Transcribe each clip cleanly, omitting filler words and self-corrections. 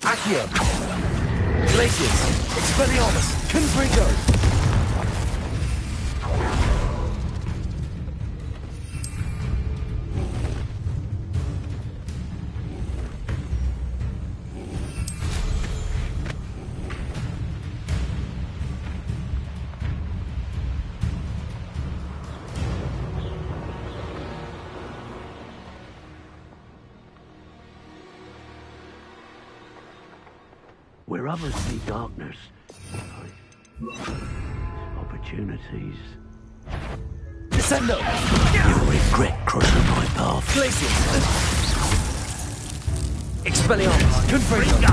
Accio! Glacius! Expelliarmus! Confringo! Where others see darkness, opportunities. Descendo! You'll regret crossing my path. Glacius! Expelliarmus! Confringo!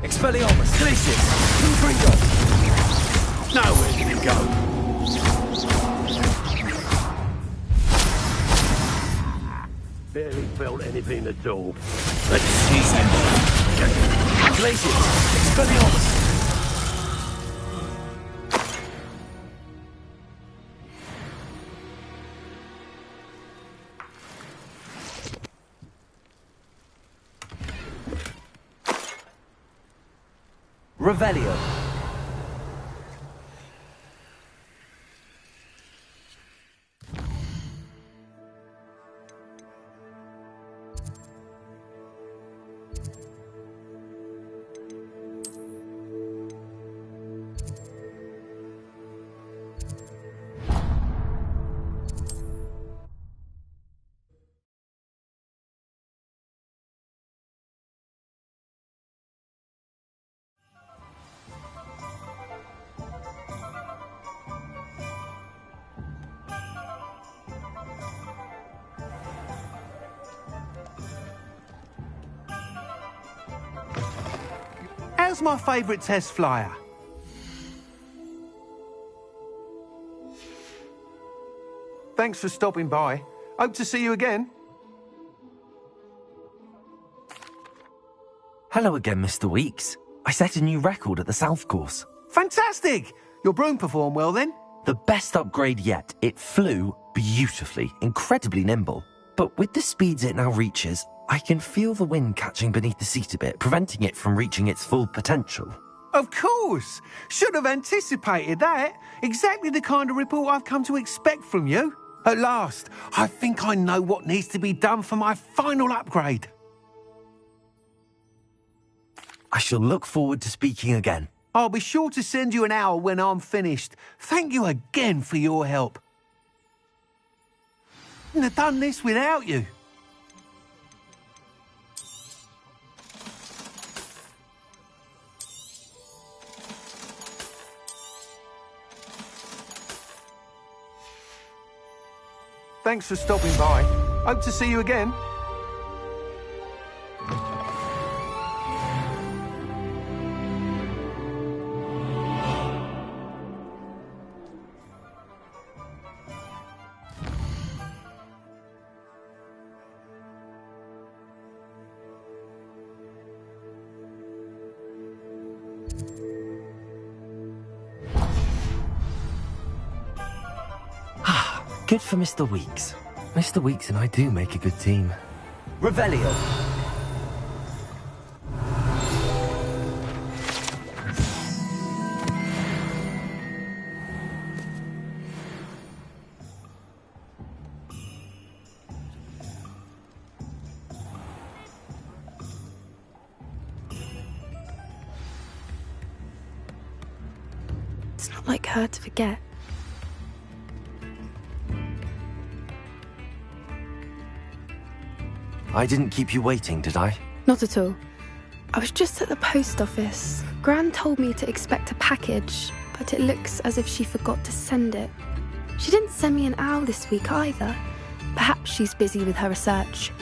Expelliarmus! Glacius! Confringo! Nowhere can you go. Barely felt anything at all. Let's see. Glacius! Expelliarmus! Revelio. How's my favourite test flyer? Thanks for stopping by. Hope to see you again. Hello again, Mr. Weeks. I set a new record at the South Course. Fantastic! Your broom performed well then? The best upgrade yet. It flew beautifully, incredibly nimble. But with the speeds it now reaches, I can feel the wind catching beneath the seat a bit, preventing it from reaching its full potential. Of course! Should have anticipated that. Exactly the kind of report I've come to expect from you. At last, I think I know what needs to be done for my final upgrade. I shall look forward to speaking again. I'll be sure to send you an hour when I'm finished. Thank you again for your help. Couldn't have done this without you. Thanks for stopping by. Hope to see you again. Good for Mr. Weeks. Mr. Weeks and I do make a good team. Revelio. It's not like her to forget. I didn't keep you waiting, did I? Not at all. I was just at the post office. Gran told me to expect a package, but it looks as if she forgot to send it. She didn't send me an owl this week either. Perhaps she's busy with her research.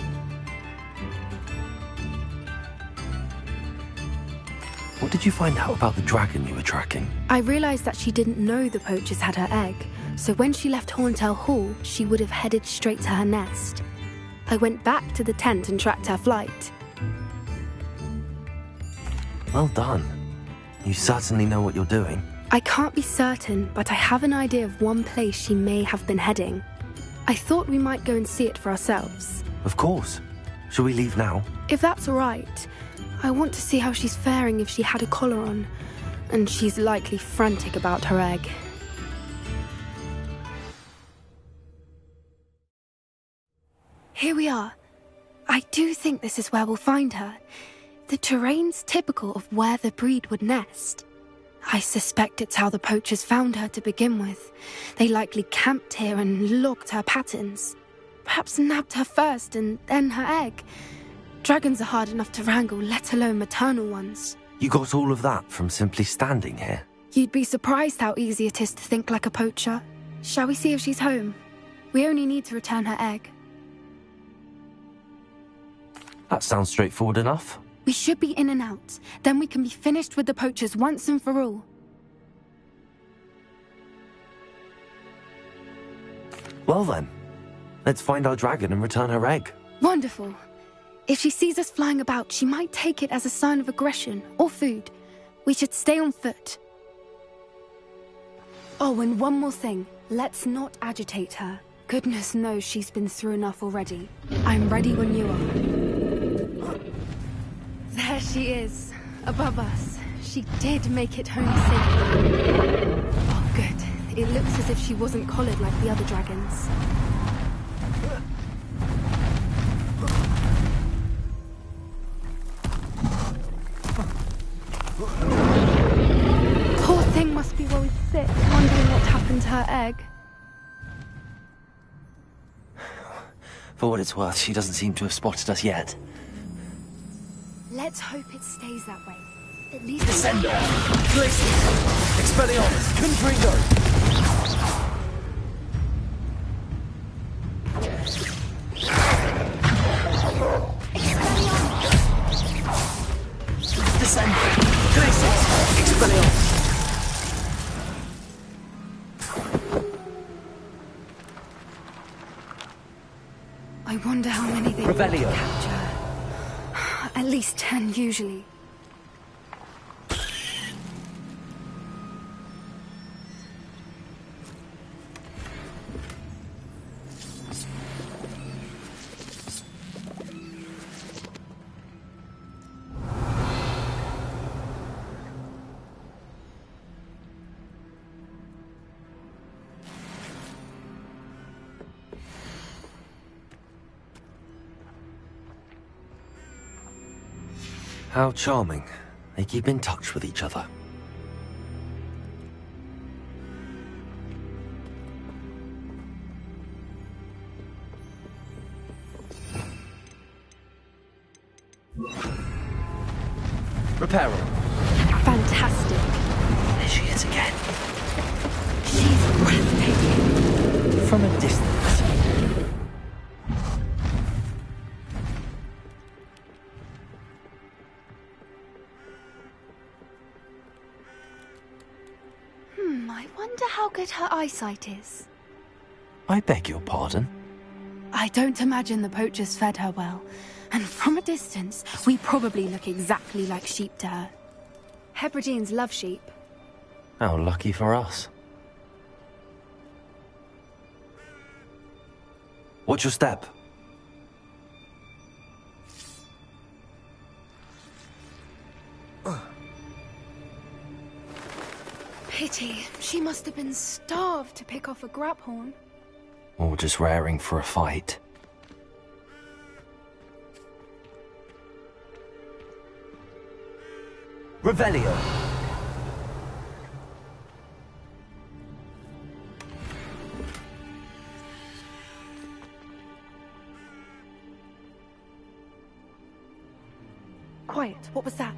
did you find out about the dragon you were tracking? I realised that she didn't know the poachers had her egg, so when she left Horntail Hall, she would have headed straight to her nest. I went back to the tent and tracked her flight. Well done. You certainly know what you're doing. I can't be certain, but I have an idea of one place she may have been heading. I thought we might go and see it for ourselves. Of course. Shall we leave now? If that's all right. I want to see how she's faring if she had a collar on. And she's likely frantic about her egg. Here we are. I do think this is where we'll find her. The terrain's typical of where the breed would nest. I suspect it's how the poachers found her to begin with. They likely camped here and logged her patterns. Perhaps nabbed her first and then her egg. Dragons are hard enough to wrangle, let alone maternal ones. You got all of that from simply standing here? You'd be surprised how easy it is to think like a poacher. Shall we see if she's home? We only need to return her egg. That sounds straightforward enough. We should be in and out. Then we can be finished with the poachers once and for all. Well then, let's find our dragon and return her egg. Wonderful. If she sees us flying about, she might take it as a sign of aggression or food. We should stay on foot. Oh, and one more thing. Let's not agitate her. Goodness knows she's been through enough already. I'm ready when you are. There she is, above us. She did make it home safely. Oh, good. It looks as if she wasn't collared like the other dragons. Poor thing must be worried sick, wondering what happened to her egg. For what it's worth, she doesn't seem to have spotted us yet. Let's hope it stays that way. At least... Descendo! Glacius! Expelliarmus! Confringo! Descendo! Glacius! Expelliarmus! I wonder how many they Revelio. want to capture. At least 10, usually. How charming. They keep in touch with each other. Reparo. Fantastic. There she is again. She's breathtaking. From a distance. I wonder how good her eyesight is. I beg your pardon? I don't imagine the poachers fed her well. And from a distance, we probably look exactly like sheep to her. Hebrideans love sheep. How lucky for us. Watch your step. Pity. She must have been starved to pick off a graphorn. Or just raring for a fight. Revelio. Quiet. What was that?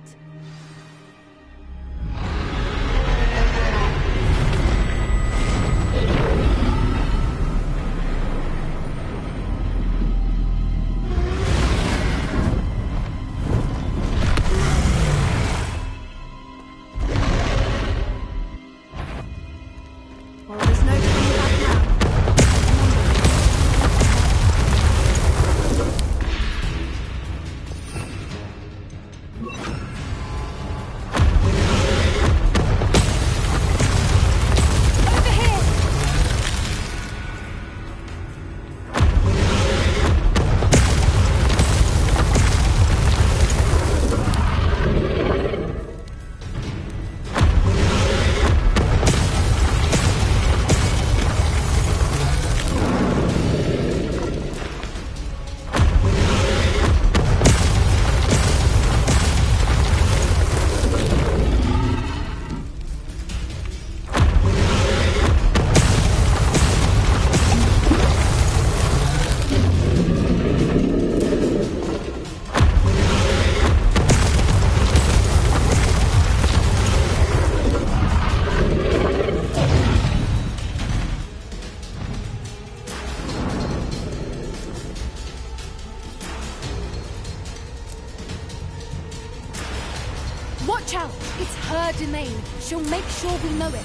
name. She'll make sure we know it.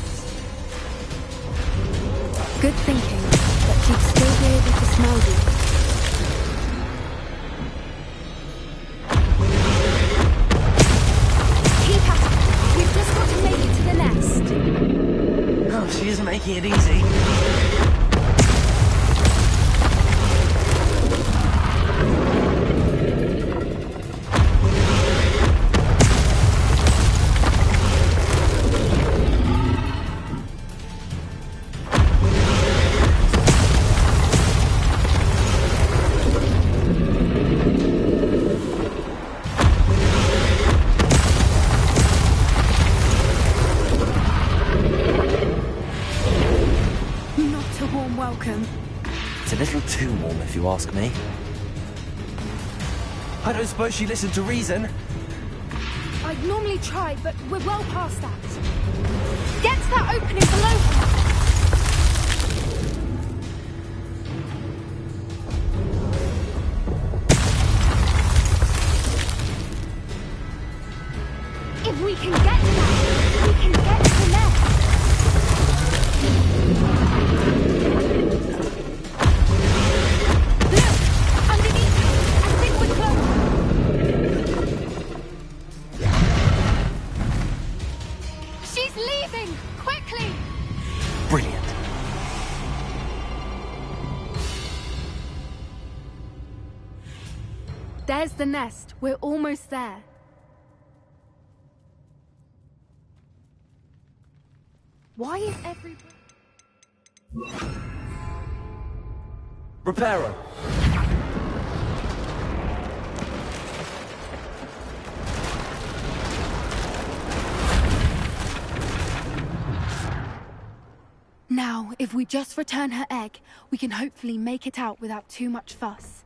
Good thinking, but she'd still be able to smell you. Keep at it. We've just got to make it to the nest. Oh, she isn't making it easy. Welcome. It's a little too warm, if you ask me. I don't suppose she listened to reason. I'd normally try, but we're well past that. Get to that opening below her. If we can get to that, we can get to the nest. Look! Underneath her! I think we're close! She's leaving! Quickly! Brilliant. There's the nest. We're almost there. Why is everybody... Reparo. Now, if we just return her egg, we can hopefully make it out without too much fuss.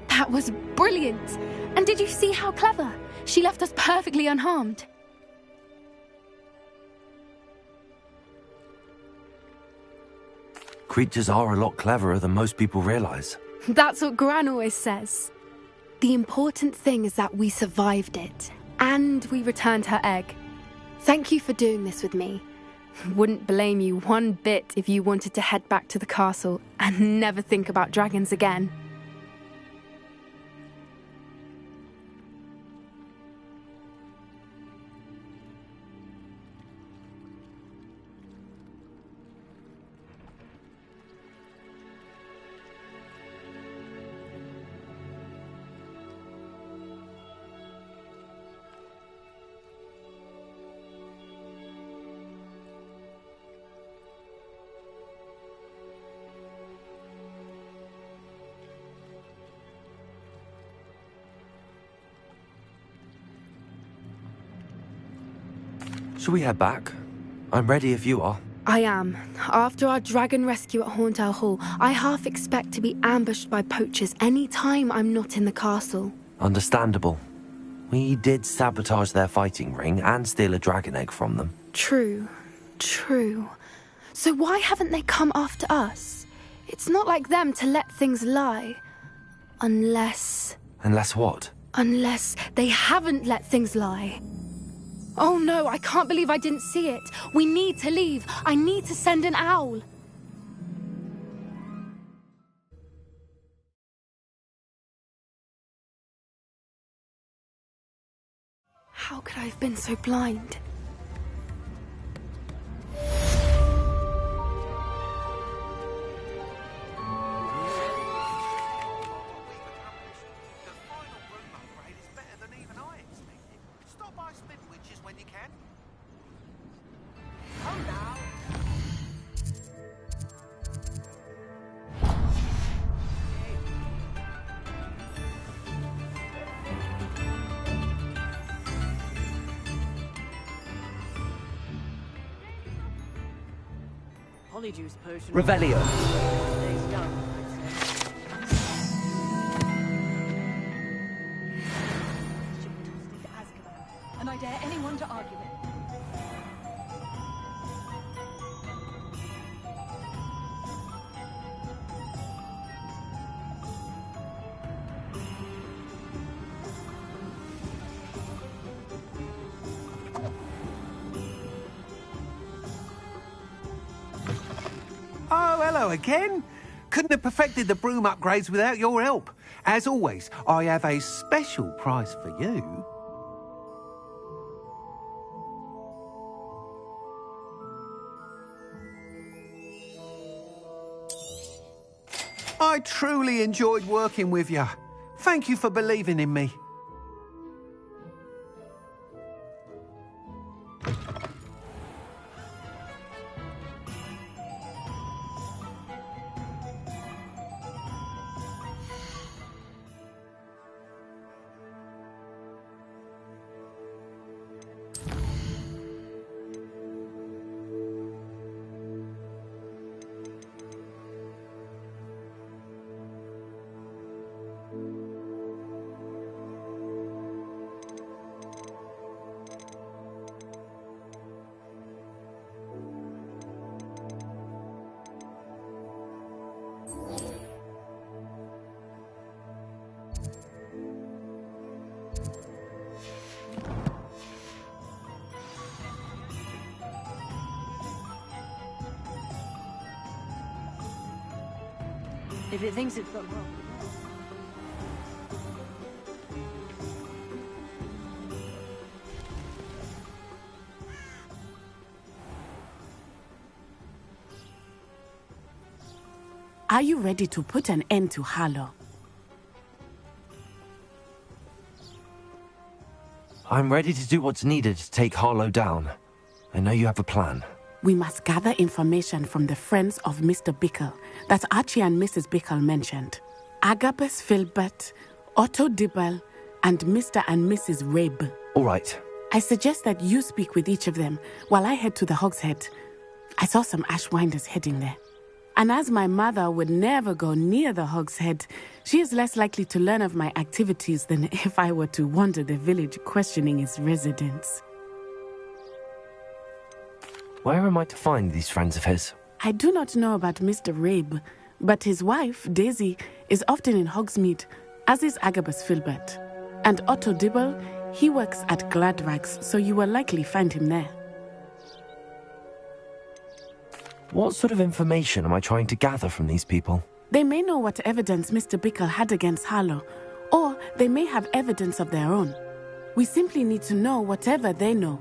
That was brilliant! And did you see how clever? She left us perfectly unharmed. Creatures are a lot cleverer than most people realize. That's what Gran always says. The important thing is that we survived it, and we returned her egg. Thank you for doing this with me. Wouldn't blame you one bit if you wanted to head back to the castle and never think about dragons again. Shall we head back? I'm ready if you are. I am. After our dragon rescue at Hauntel Hall, I half expect to be ambushed by poachers any time I'm not in the castle. Understandable. We did sabotage their fighting ring and steal a dragon egg from them. True. So why haven't they come after us? It's not like them to let things lie. Unless what? Unless they haven't let things lie. Oh no, I can't believe I didn't see it. We need to leave. I need to send an owl. How could I have been so blind? Polyjuice potion. Revelio. Stays young, I'd say. And I dare anyone to argue it. Oh, hello again. Couldn't have perfected the broom upgrades without your help. As always, I have a special prize for you. I truly enjoyed working with you. Thank you for believing in me. If it thinks it's got wrong. Are you ready to put an end to Harlow? I'm ready to do what's needed to take Harlow down. I know you have a plan. We must gather information from the friends of Mr. Bickle that Archie and Mrs. Bickle mentioned. Agabus Filbert, Otto Dibble, and Mr. and Mrs. Rabe. All right. I suggest that you speak with each of them while I head to the Hogshead. I saw some Ashwinders heading there. And as my mother would never go near the Hogshead, she is less likely to learn of my activities than if I were to wander the village questioning its residents. Where am I to find these friends of his? I do not know about Mr. Rabe, but his wife, Daisy, is often in Hogsmeade, as is Agabus Filbert. And Otto Dibble, he works at Gladrags, so you will likely find him there. What sort of information am I trying to gather from these people? They may know what evidence Mr. Bickle had against Harlow, or they may have evidence of their own. We simply need to know whatever they know.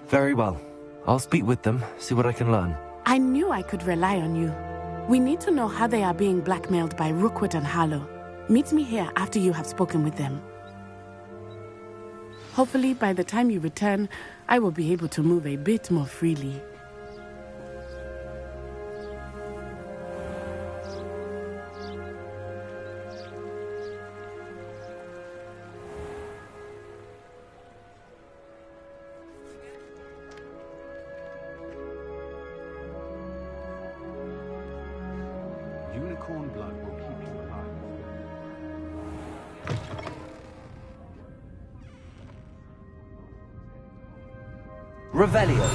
Very well. I'll speak with them, see what I can learn. I knew I could rely on you. We need to know how they are being blackmailed by Rookwood and Harlow. Meet me here after you have spoken with them. Hopefully, by the time you return, I will be able to move a bit more freely. Unicorn blood will keep you alive. Revelio.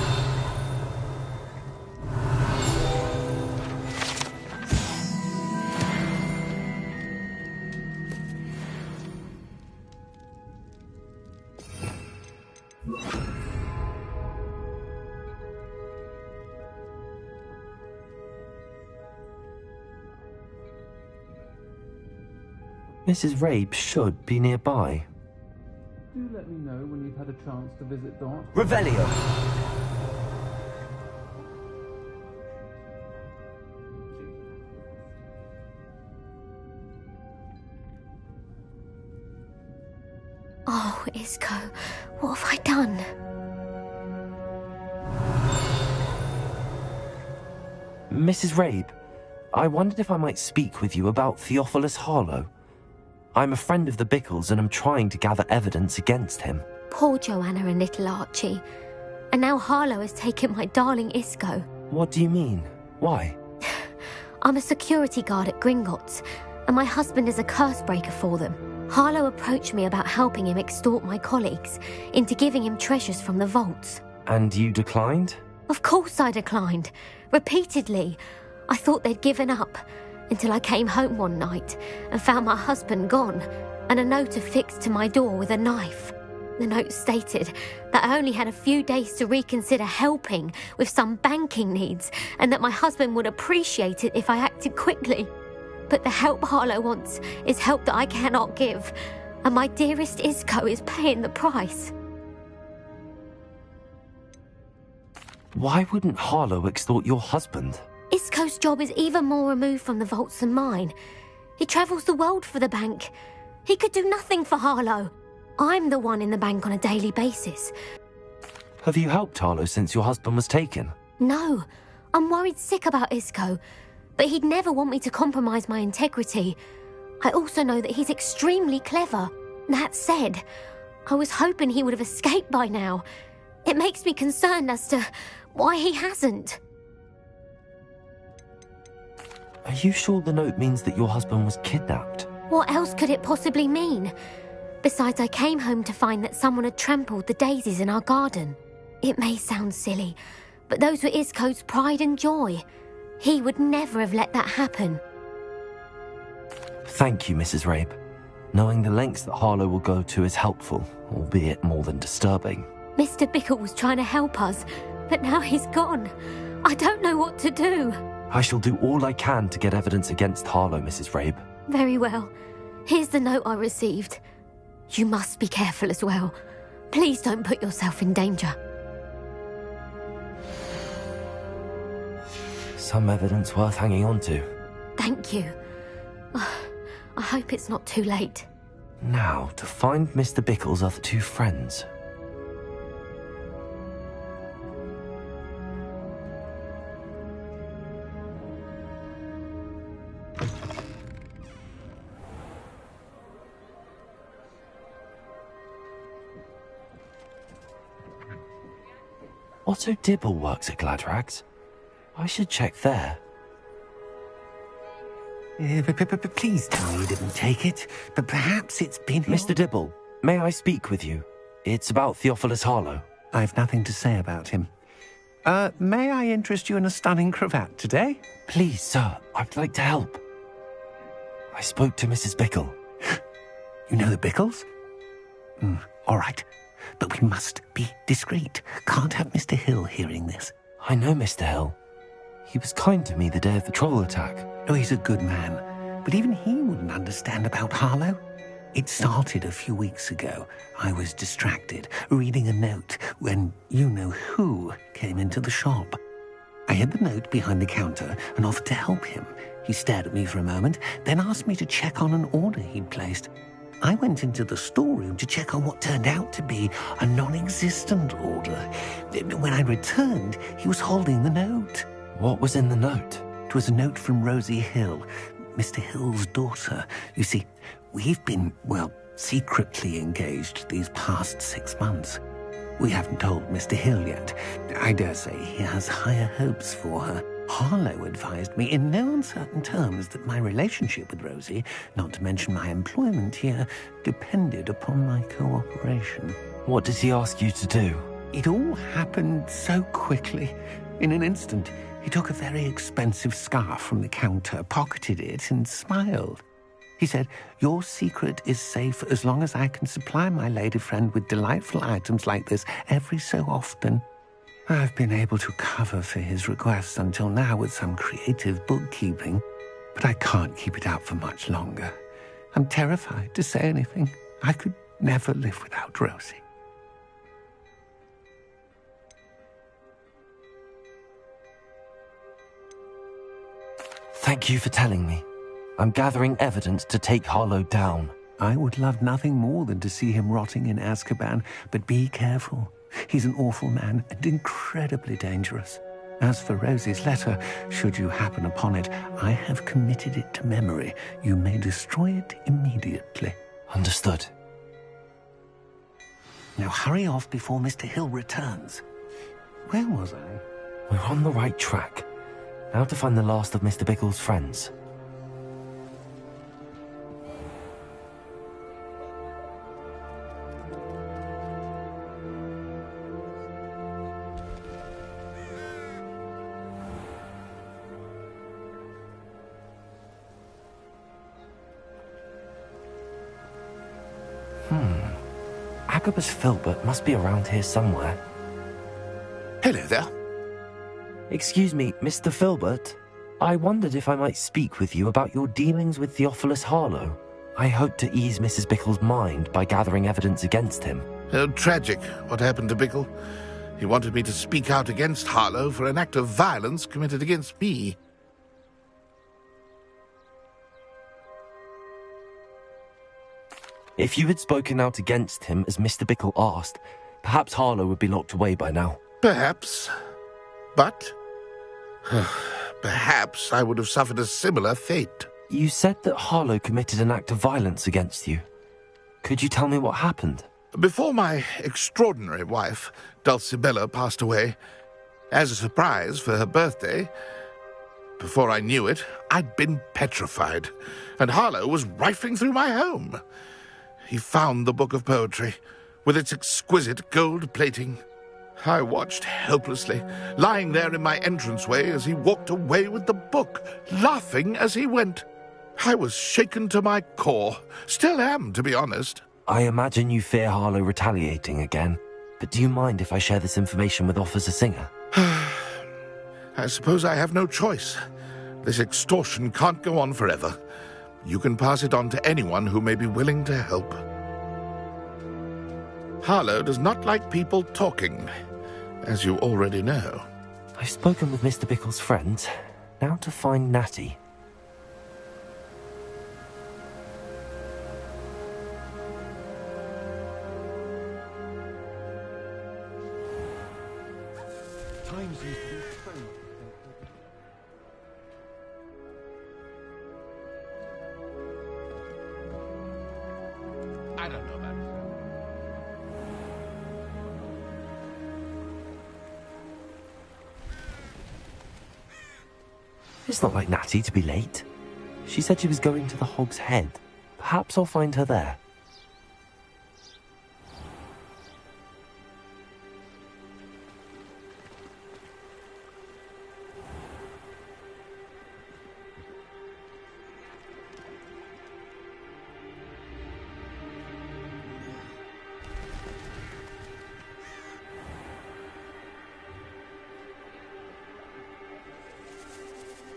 Mrs. Rabe should be nearby. Do let me know when you've had a chance to visit Dot. Revelio. Oh, Isco, what have I done? Mrs. Rabe, I wondered if I might speak with you about Theophilus Harlow. I'm a friend of the Bickles and I'm trying to gather evidence against him. Poor Joanna and little Archie. And now Harlow has taken my darling Isco. What do you mean? Why? I'm a security guard at Gringotts, and my husband is a curse breaker for them. Harlow approached me about helping him extort my colleagues into giving him treasures from the vaults. And you declined? Of course I declined. Repeatedly. I thought they'd given up, until I came home one night and found my husband gone, and a note affixed to my door with a knife. The note stated that I only had a few days to reconsider helping with some banking needs, and that my husband would appreciate it if I acted quickly. But the help Harlow wants is help that I cannot give, and my dearest Isco is paying the price. Why wouldn't Harlow extort your husband? Isco's job is even more removed from the vaults than mine. He travels the world for the bank. He could do nothing for Harlow. I'm the one in the bank on a daily basis. Have you helped Harlow since your husband was taken? No, I'm worried sick about Isco, but he'd never want me to compromise my integrity. I also know that he's extremely clever. That said, I was hoping he would have escaped by now. It makes me concerned as to why he hasn't. Are you sure the note means that your husband was kidnapped? What else could it possibly mean? Besides, I came home to find that someone had trampled the daisies in our garden. It may sound silly, but those were Isco's pride and joy. He would never have let that happen. Thank you, Mrs. Rabe. Knowing the lengths that Harlow will go to is helpful, albeit more than disturbing. Mr. Bickle was trying to help us, but now he's gone. I don't know what to do. I shall do all I can to get evidence against Harlow, Mrs. Rabe. Very well. Here's the note I received. You must be careful as well. Please don't put yourself in danger. Some evidence worth hanging on to. Thank you. I hope it's not too late. Now, to find Mr. Bickle's other two friends. Otto Dibble works at Gladrags. I should check there. Please tell me you didn't take it, but perhaps it's been... Mr. Dibble, may I speak with you? It's about Theophilus Harlow. I've nothing to say about him. May I interest you in a stunning cravat today? Please, sir, I'd like to help. I spoke to Mrs. Bickle. You know the Bickles? All right. But we must be discreet. Can't have Mr. Hill hearing this. I know Mr. Hill. He was kind to me the day of the troll attack. Oh, he's a good man. But even he wouldn't understand about Harlow. It started a few weeks ago. I was distracted, reading a note, when you-know-who came into the shop. I hid the note behind the counter and offered to help him. He stared at me for a moment, then asked me to check on an order he'd placed. I went into the storeroom to check on what turned out to be a non-existent order. When I returned, he was holding the note. What was in the note? It was a note from Rosie Hill, Mr. Hill's daughter. You see, we've been, secretly engaged these past 6 months. We haven't told Mr. Hill yet. I dare say he has higher hopes for her. Harlow advised me in no uncertain terms that my relationship with Rosie, not to mention my employment here, depended upon my cooperation. What does he ask you to do? It all happened so quickly. In an instant, he took a very expensive scarf from the counter, pocketed it, and smiled. He said, "Your secret is safe as long as I can supply my lady friend with delightful items like this every so often." I've been able to cover for his requests until now with some creative bookkeeping, but I can't keep it up for much longer. I'm terrified to say anything. I could never live without Rosie. Thank you for telling me. I'm gathering evidence to take Harlow down. I would love nothing more than to see him rotting in Azkaban, but be careful. He's an awful man and incredibly dangerous. As for Rosie's letter, should you happen upon it, I have committed it to memory. You may destroy it immediately. Understood. Now hurry off before Mr. Hill returns. Where was I? We're on the right track. Now to find the last of Mr. Bickle's friends. Agabus Filbert must be around here somewhere. Hello there. Excuse me, Mr. Filbert. I wondered if I might speak with you about your dealings with Theophilus Harlow. I hope to ease Mrs. Bickle's mind by gathering evidence against him. Oh, tragic what happened to Bickle. He wanted me to speak out against Harlow for an act of violence committed against me. If you had spoken out against him as Mr. Bickle asked, perhaps Harlow would be locked away by now. Perhaps. But perhaps I would have suffered a similar fate. You said that Harlow committed an act of violence against you. Could you tell me what happened? Before my extraordinary wife, Dulcibella, passed away, as a surprise for her birthday, before I knew it, I'd been petrified, and Harlow was rifling through my home. He found the book of poetry, with its exquisite gold plating. I watched helplessly, lying there in my entranceway as he walked away with the book, laughing as he went. I was shaken to my core. Still am, to be honest. I imagine you fear Harlow retaliating again, but do you mind if I share this information with Officer Singer? I suppose I have no choice. This extortion can't go on forever. You can pass it on to anyone who may be willing to help. Harlow does not like people talking, as you already know. I've spoken with Mr. Bickle's friends. Now to find Natty. I don't know about it. It's not like Natty to be late. She said she was going to the Hog's Head. Perhaps I'll find her there.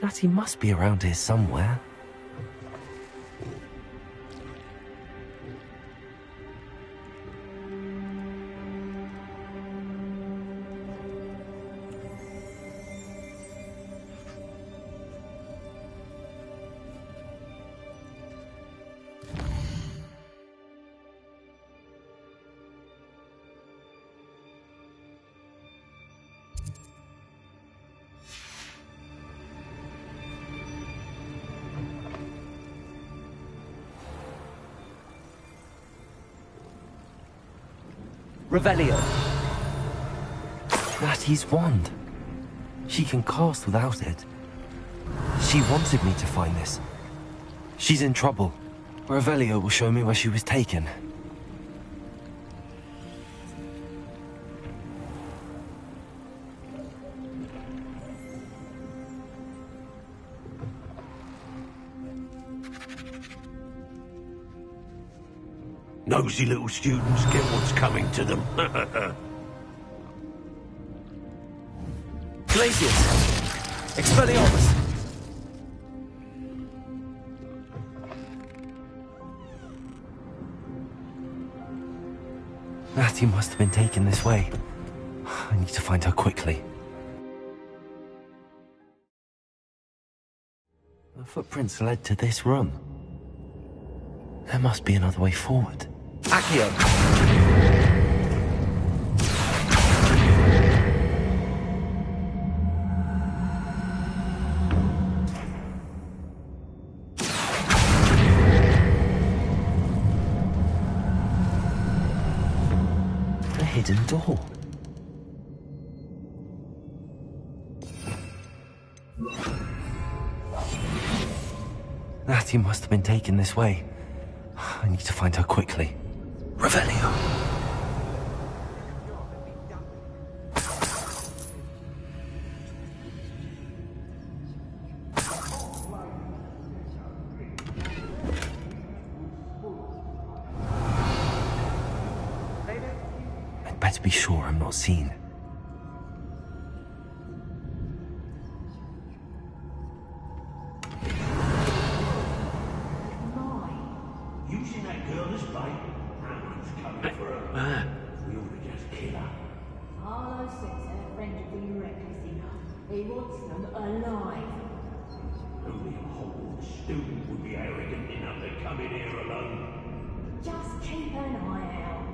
Natty must be around here somewhere. Revelio. Natty's wand. She can cast without it. She wanted me to find this. She's in trouble. Revelio will show me where she was taken. Nosy little students get what's coming to them. Glacius. Expelliarmus. Natty must have been taken this way. I need to find her quickly. The footprints led to this room. There must be another way forward. Accio. A hidden door. Natty must have been taken this way. I need to find her quickly. Revelio. I'd better be sure I'm not seen. He wants them alive. Only a Hogwarts student would be arrogant enough to come in here alone. Just keep an eye out.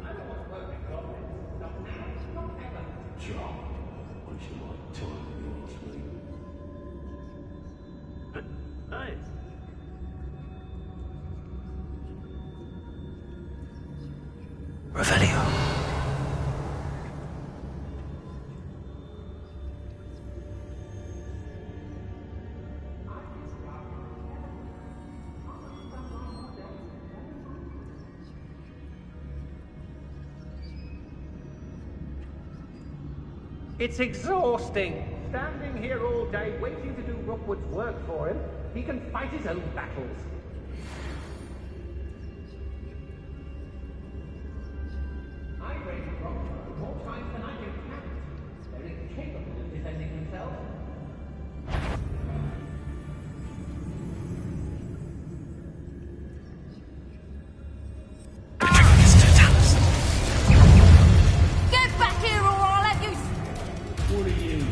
I don't want to work with goblins. Not now, not ever. Sure. Once you like time to be on sleep. Hey. Revelio. It's exhausting. Standing here all day waiting to do Rookwood's work for him. He can fight his own battles. I raised Rookwood more times than I can count. They're incapable of defending themselves. Get back here or I'll have you... What are you?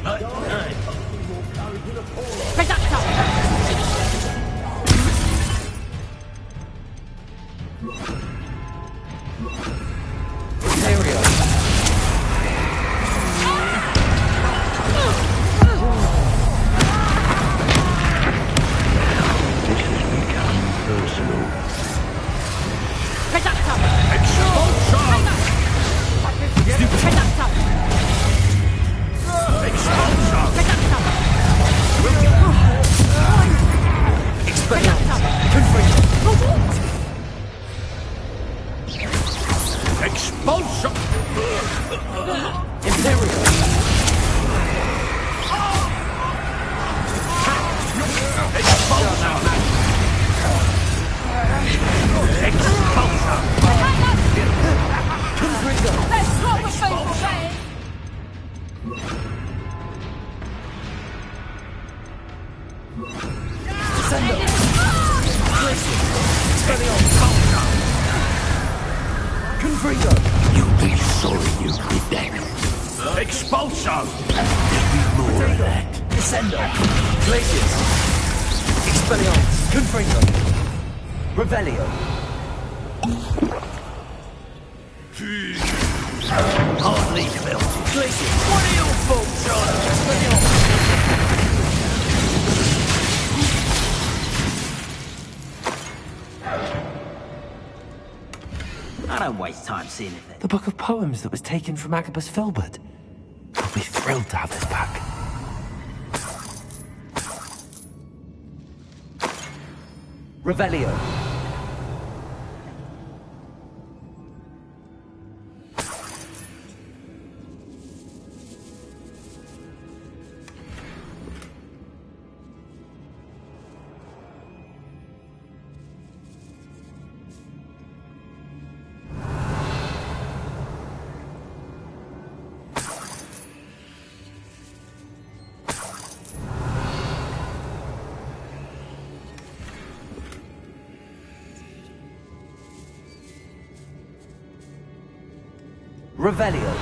You'll be sorry you did that. Expulso! There'll be more of that. Descendo. Glacius. Expelliarmus. Confringo. Revelio. Hardly melted. Glacius. What are your faults, Expelliarmus! I don't waste time seeing if The book of poems that was taken from Agabus Filbert. I'll be thrilled to have this back. Revelio. Revelio.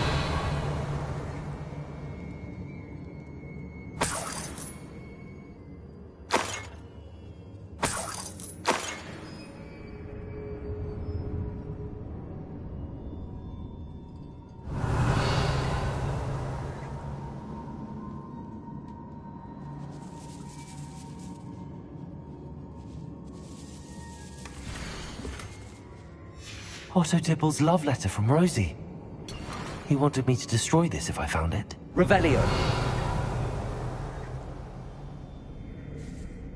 Otto Dibble's love letter from Rosie. He wanted me to destroy this if I found it. Revelio.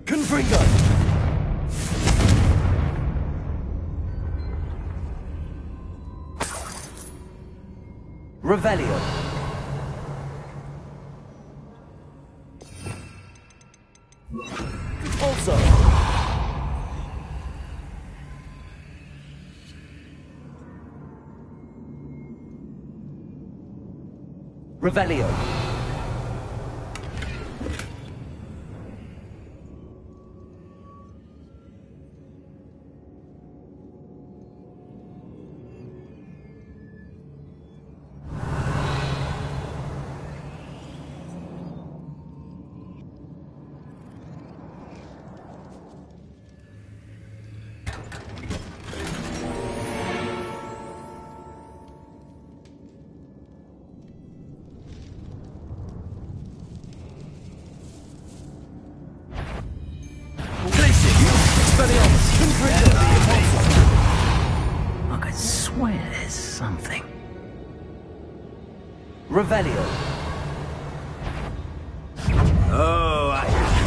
Confringo. Revelio. Also. Revelio. I swear there's something. Revelio. Oh,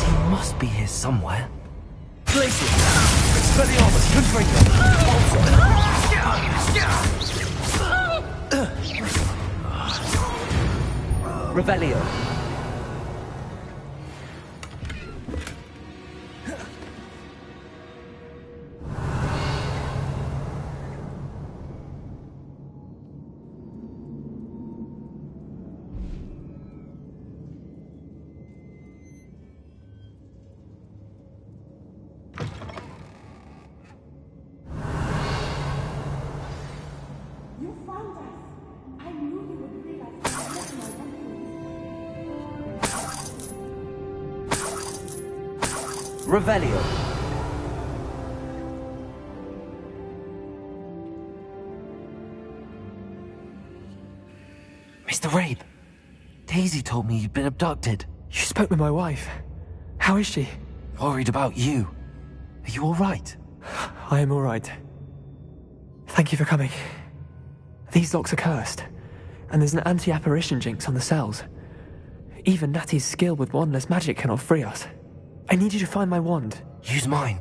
he must be here somewhere. Glacius. Expelliarmus. Confringo. Revelio. Revelio. Mr. Rabe, Daisy told me you'd been abducted. You spoke with my wife. How is she? Worried about you. Are you all right? I am all right. Thank you for coming. These locks are cursed, and there's an anti-apparition jinx on the cells. Even Natty's skill with wandless magic cannot free us. I need you to find my wand. Use mine.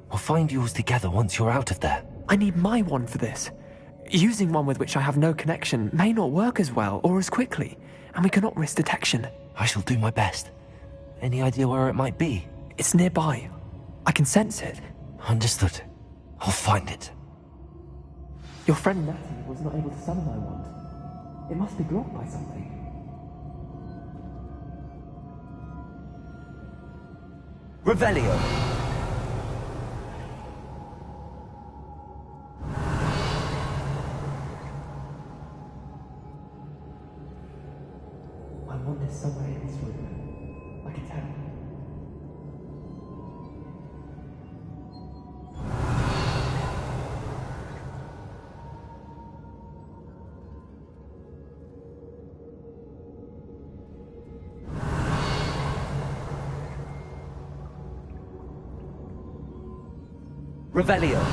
We'll find yours together once you're out of there. I need my wand for this. Using one with which I have no connection may not work as well or as quickly, and we cannot risk detection. I shall do my best. Any idea where it might be? It's nearby. I can sense it. Understood. I'll find it. Your friend Natty was not able to summon my wand. It must be blocked by something. Revelio. My wand is somewhere in this room. I can tell. Revelio.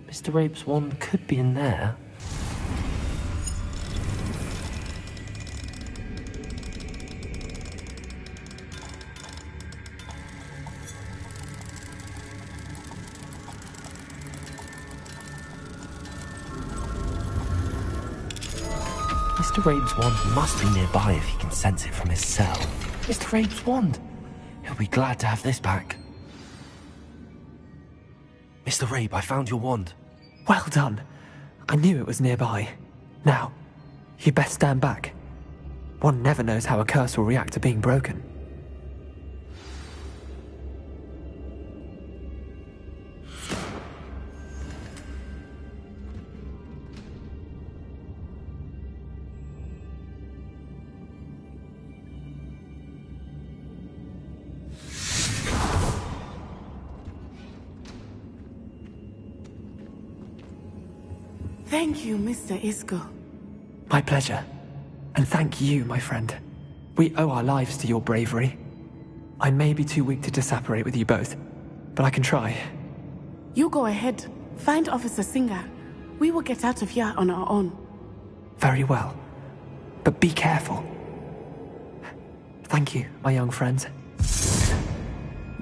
Mr. Rabe's wand could be in there. Mr. Rabe's wand must be nearby if he can sense it from his cell. Mr. Rabe's wand! He'll be glad to have this back. Mr. Rabe, I found your wand. Well done. I knew it was nearby. Now, you best stand back. One never knows how a curse will react to being broken. Thank you, Mr. Isco. My pleasure. And thank you, my friend. We owe our lives to your bravery. I may be too weak to disapparate with you both, but I can try. You go ahead. Find Officer Singer. We will get out of here on our own. Very well. But be careful. Thank you, my young friends.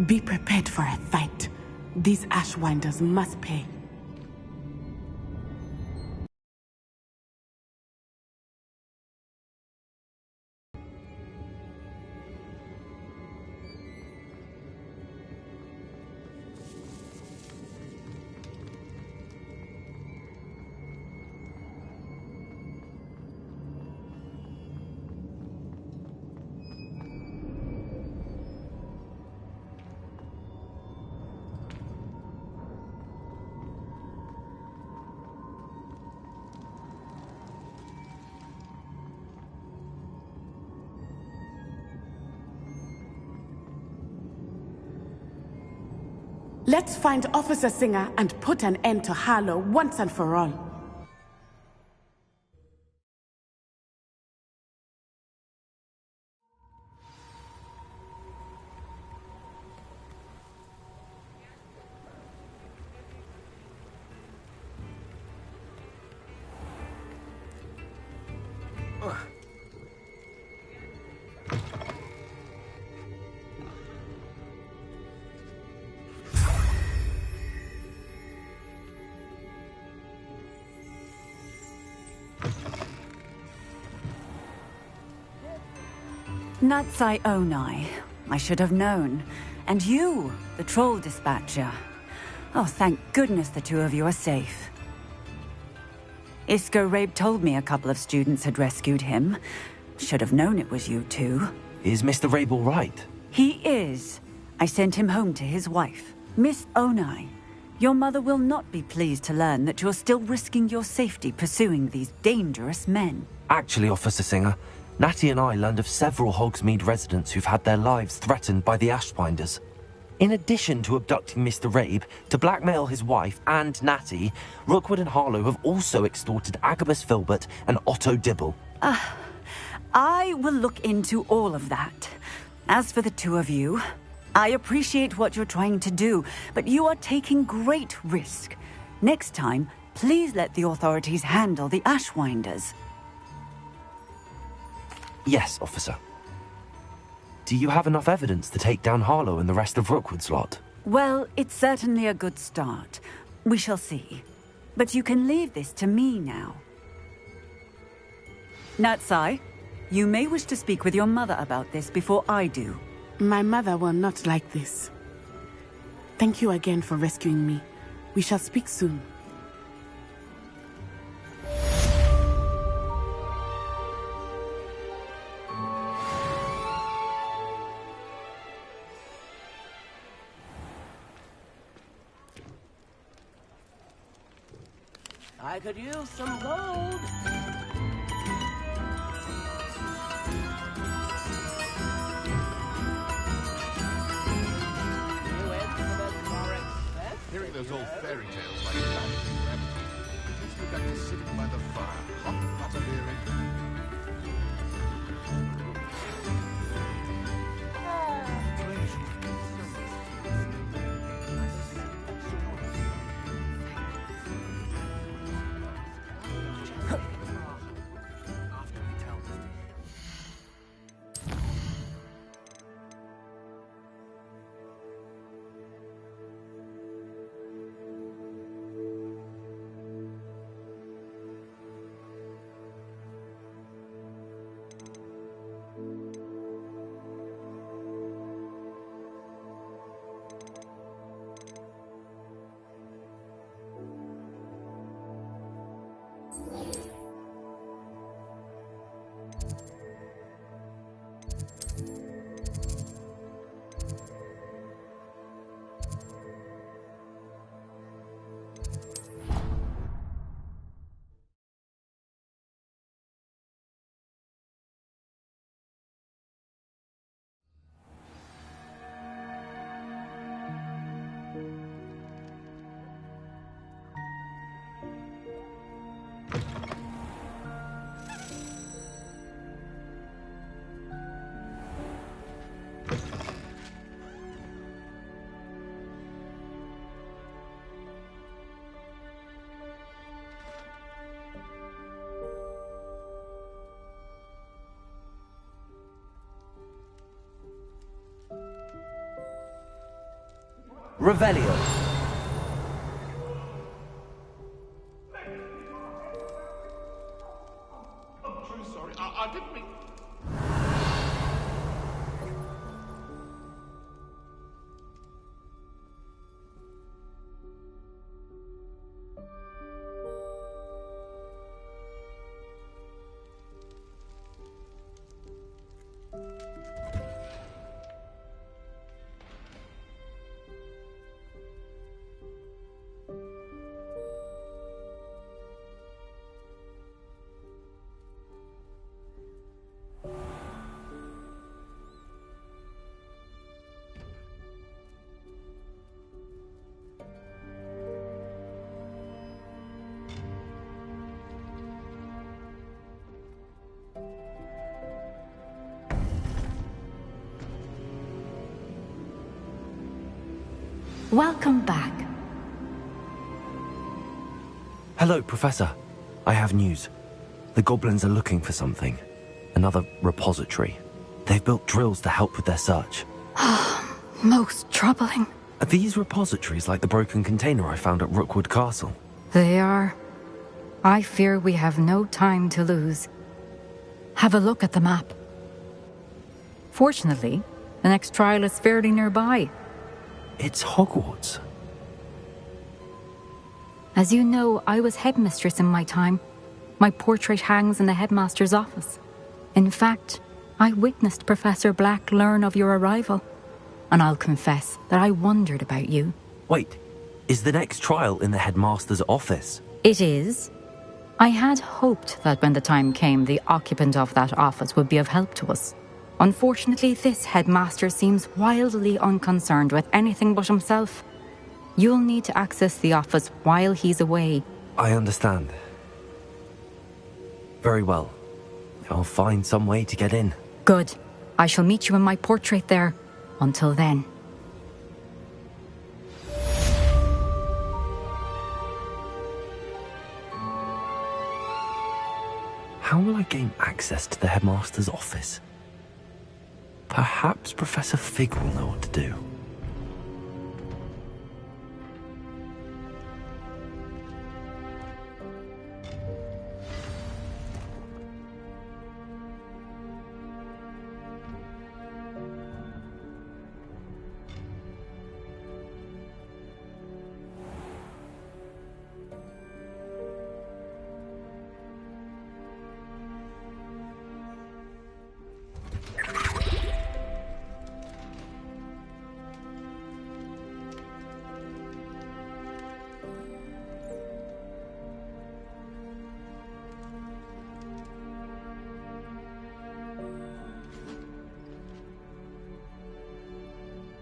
Be prepared for a fight. These Ashwinders must pay. Let's find Officer Singer and put an end to Harlow once and for all. Natsai Onai. I should have known. And you, the troll dispatcher. Oh, thank goodness the two of you are safe. Isco Rabe told me a couple of students had rescued him. Should have known it was you two. Is Mr. Rabe all right? He is. I sent him home to his wife. Miss Onai, your mother will not be pleased to learn that you're still risking your safety pursuing these dangerous men. Actually, Officer Singer, Natty and I learned of several Hogsmeade residents who've had their lives threatened by the Ashwinders. In addition to abducting Mr. Rabe to blackmail his wife and Natty, Rookwood and Harlow have also extorted Agabus Filbert and Otto Dibble. I will look into all of that. As for the two of you, I appreciate what you're trying to do, but you are taking great risk. Next time, please let the authorities handle the Ashwinders. Yes, officer. Do you have enough evidence to take down Harlow and the rest of Rookwood's lot? Well, it's certainly a good start. We shall see. But you can leave this to me now. Natsai, you may wish to speak with your mother about this before I do. My mother will not like this. Thank you again for rescuing me. We shall speak soon. I could use some gold. Hearing those old fairy tales like that takes me back to sitting by the fire, hot butterbeering. Revelio. I'm truly sorry. I didn't mean... Welcome back. Hello, Professor. I have news. The goblins are looking for something. Another repository. They've built drills to help with their search. Most troubling. Are these repositories like the broken container I found at Rookwood Castle? They are. I fear we have no time to lose. Have a look at the map. Fortunately, the next trial is fairly nearby. It's Hogwarts. As you know, I was headmistress in my time. My portrait hangs in the headmaster's office. In fact, I witnessed Professor Black learn of your arrival. And I'll confess that I wondered about you. Wait, is the next trial in the headmaster's office? It is. I had hoped that when the time came, the occupant of that office would be of help to us. Unfortunately, this headmaster seems wildly unconcerned with anything but himself. You'll need to access the office while he's away. I understand. Very well. I'll find some way to get in. Good. I shall meet you in my portrait there. Until then. How will I gain access to the headmaster's office? Perhaps Professor Fig will know what to do.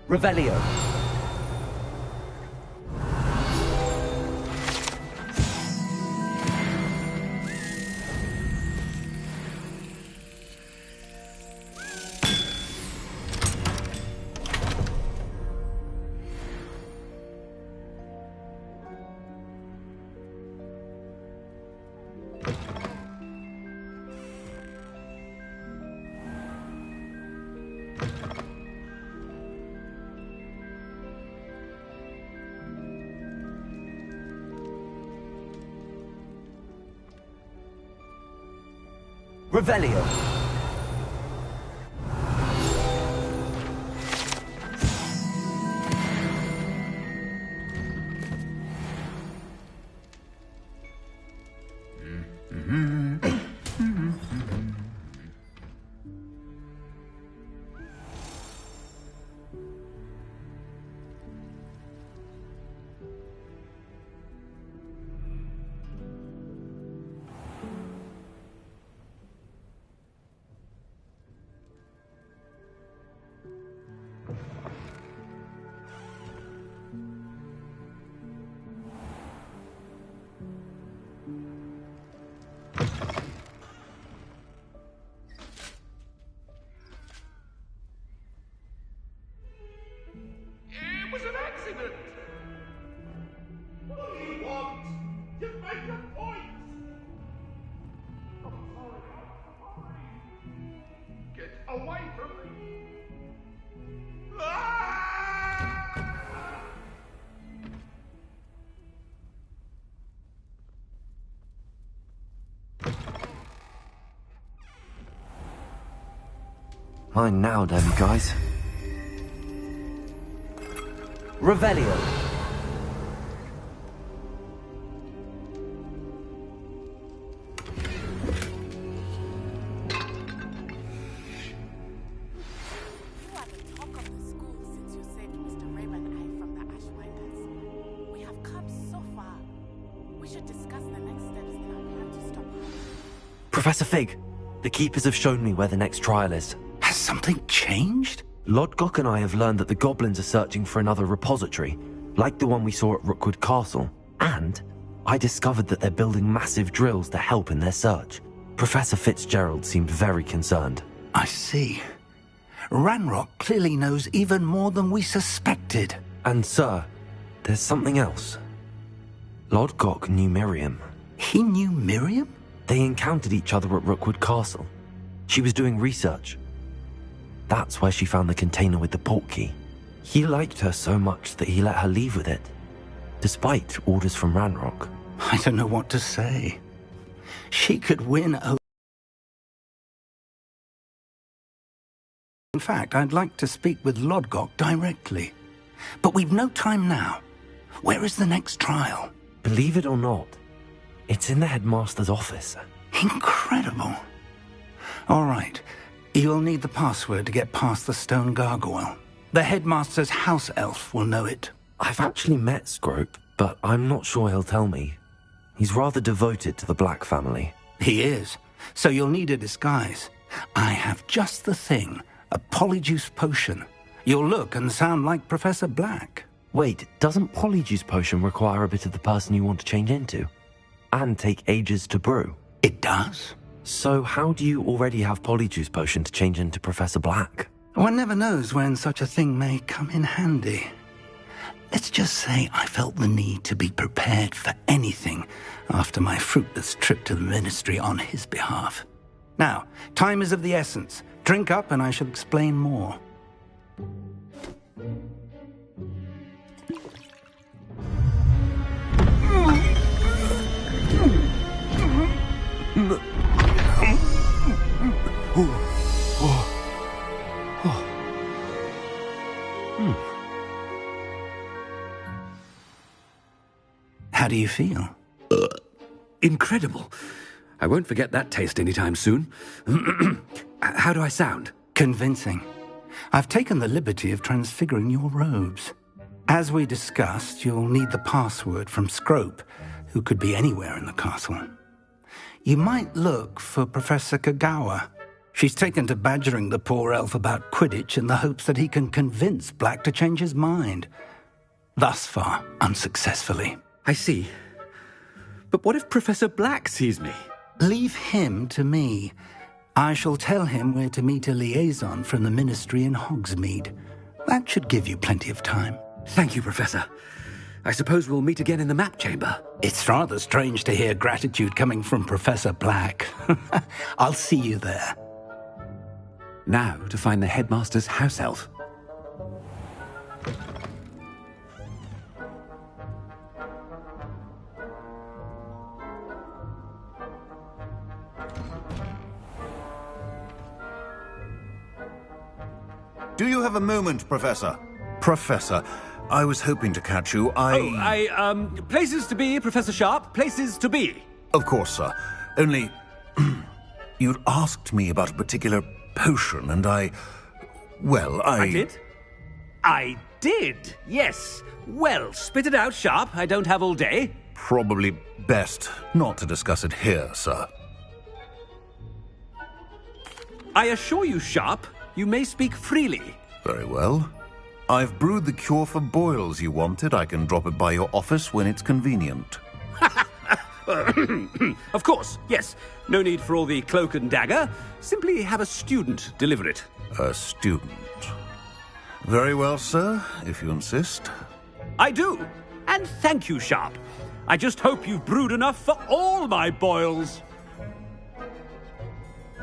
Revelio. Revelio. Mine now, then, guys. Revelio. Professor Fig, the Keepers have shown me where the next trial is. Has something changed? Lodgok and I have learned that the goblins are searching for another repository, like the one we saw at Rookwood Castle. And I discovered that they're building massive drills to help in their search. Professor Fitzgerald seemed very concerned. I see. Ranrock clearly knows even more than we suspected. And sir, there's something else. Lodgok knew Miriam. He knew Miriam? They encountered each other at Rookwood Castle. She was doing research. That's where she found the container with the portkey. He liked her so much that he let her leave with it, despite orders from Ranrock. I don't know what to say. She could win over. In fact, I'd like to speak with Lodgok directly. But we've no time now. Where is the next trial? Believe it or not, it's in the headmaster's office. Incredible. All right. You'll need the password to get past the stone gargoyle. The headmaster's house elf will know it. I've actually met Scrope, but I'm not sure he'll tell me. He's rather devoted to the Black family. He is. So you'll need a disguise. I have just the thing. A polyjuice potion. You'll look and sound like Professor Black. Wait, doesn't polyjuice potion require a bit of the person you want to change into? And take ages to brew? It does. So how do you already have polyjuice potion to change into Professor Black? One never knows when such a thing may come in handy. Let's just say I felt the need to be prepared for anything after my fruitless trip to the ministry on his behalf. Now, time is of the essence. Drink up and I shall explain more. How do you feel? Incredible. I won't forget that taste anytime soon. How do I sound? Convincing. I've taken the liberty of transfiguring your robes. As we discussed, you'll need the password from Scrope, who could be anywhere in the castle. You might look for Professor Kagawa. She's taken to badgering the poor elf about Quidditch in the hopes that he can convince Black to change his mind. Thus far, unsuccessfully. I see. But what if Professor Black sees me? Leave him to me. I shall tell him where to meet a liaison from the ministry in Hogsmeade. That should give you plenty of time. Thank you, Professor. I suppose we'll meet again in the map chamber. It's rather strange to hear gratitude coming from Professor Black. I'll see you there. Now to find the headmaster's house elf. Do you have a moment, Professor? Professor, I was hoping to catch you. Places to be, Professor Sharp. Places to be. Of course, sir. Only, you'd asked me about a particular potion, and I did? I did, yes. Well, spit it out, Sharp. I don't have all day. Probably best not to discuss it here, sir. I assure you, Sharp, you may speak freely. Very well. I've brewed the cure for boils you wanted. I can drop it by your office when it's convenient. Of course, yes. No need for all the cloak and dagger. Simply have a student deliver it. A student. Very well, sir, if you insist. I do. And thank you, Sharp. I just hope you've brewed enough for all my boils.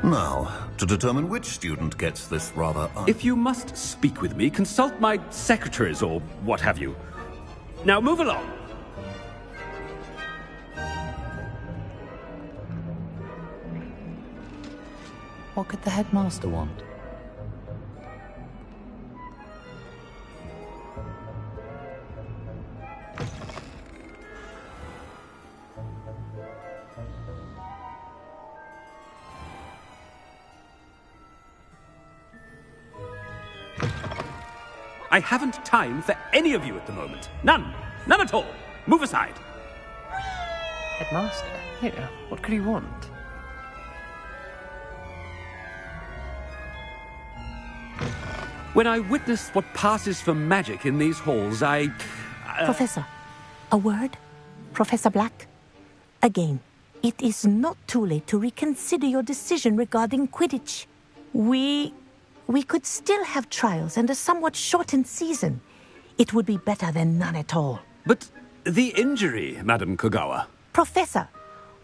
Now, to determine which student gets this rather... If you must speak with me, consult my secretaries or what have you. Now move along. What could the headmaster want? I haven't time for any of you at the moment. None. None at all. Move aside. Headmaster? Here, what could he want? When I witness what passes for magic in these halls, Professor, a word? Professor Black? Again, it is not too late to reconsider your decision regarding Quidditch. We could still have trials and a somewhat shortened season. It would be better than none at all. But the injury, Madam Kogawa. Professor,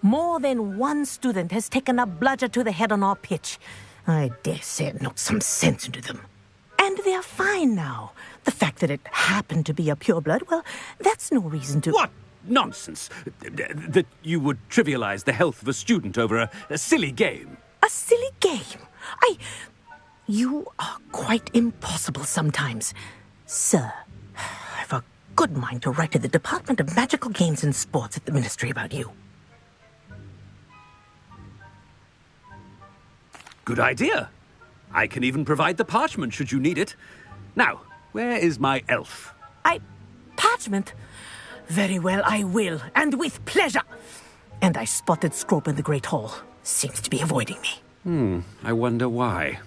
more than one student has taken a bludger to the head on our pitch. I dare say it knocked some sense into them. And they're fine now. The fact that it happened to be a pureblood, well, that's no reason to... What nonsense! That you would trivialize the health of a student over a silly game. A silly game? You are quite impossible sometimes. Sir, I've a good mind to write to the Department of Magical Games and Sports at the Ministry about you. Good idea. I can even provide the parchment should you need it. Now, where is my elf? Parchment? Very well, I will, and with pleasure. And I spotted Scrope in the Great Hall. Seems to be avoiding me. I wonder why.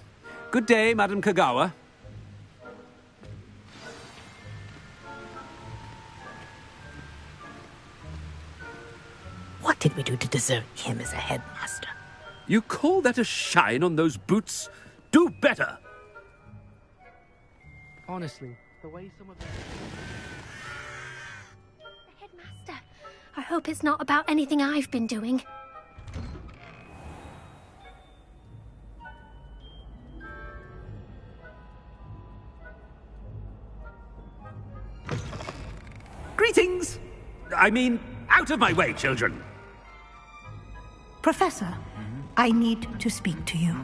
Good day, Madam Kogawa. What did we do to deserve him as a headmaster? You call that a shine on those boots? Do better! Honestly, the way some of them... Headmaster, I hope it's not about anything I've been doing. Greetings! I mean, out of my way, children! Professor, I need to speak to you.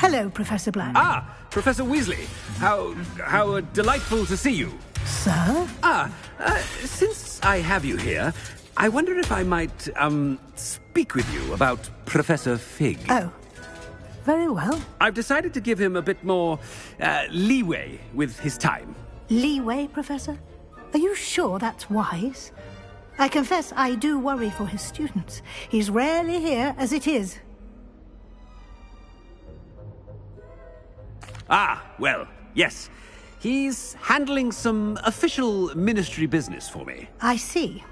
Hello, Professor Black. Ah, Professor Weasley. How delightful to see you. Sir? Since I have you here, I wonder if I might, speak with you about Professor Fig. Oh, very well. I've decided to give him a bit more, leeway with his time. Leeway, Professor? Are you sure that's wise? I confess I do worry for his students. He's rarely here as it is. Ah, well, yes. He's handling some official ministry business for me. I see.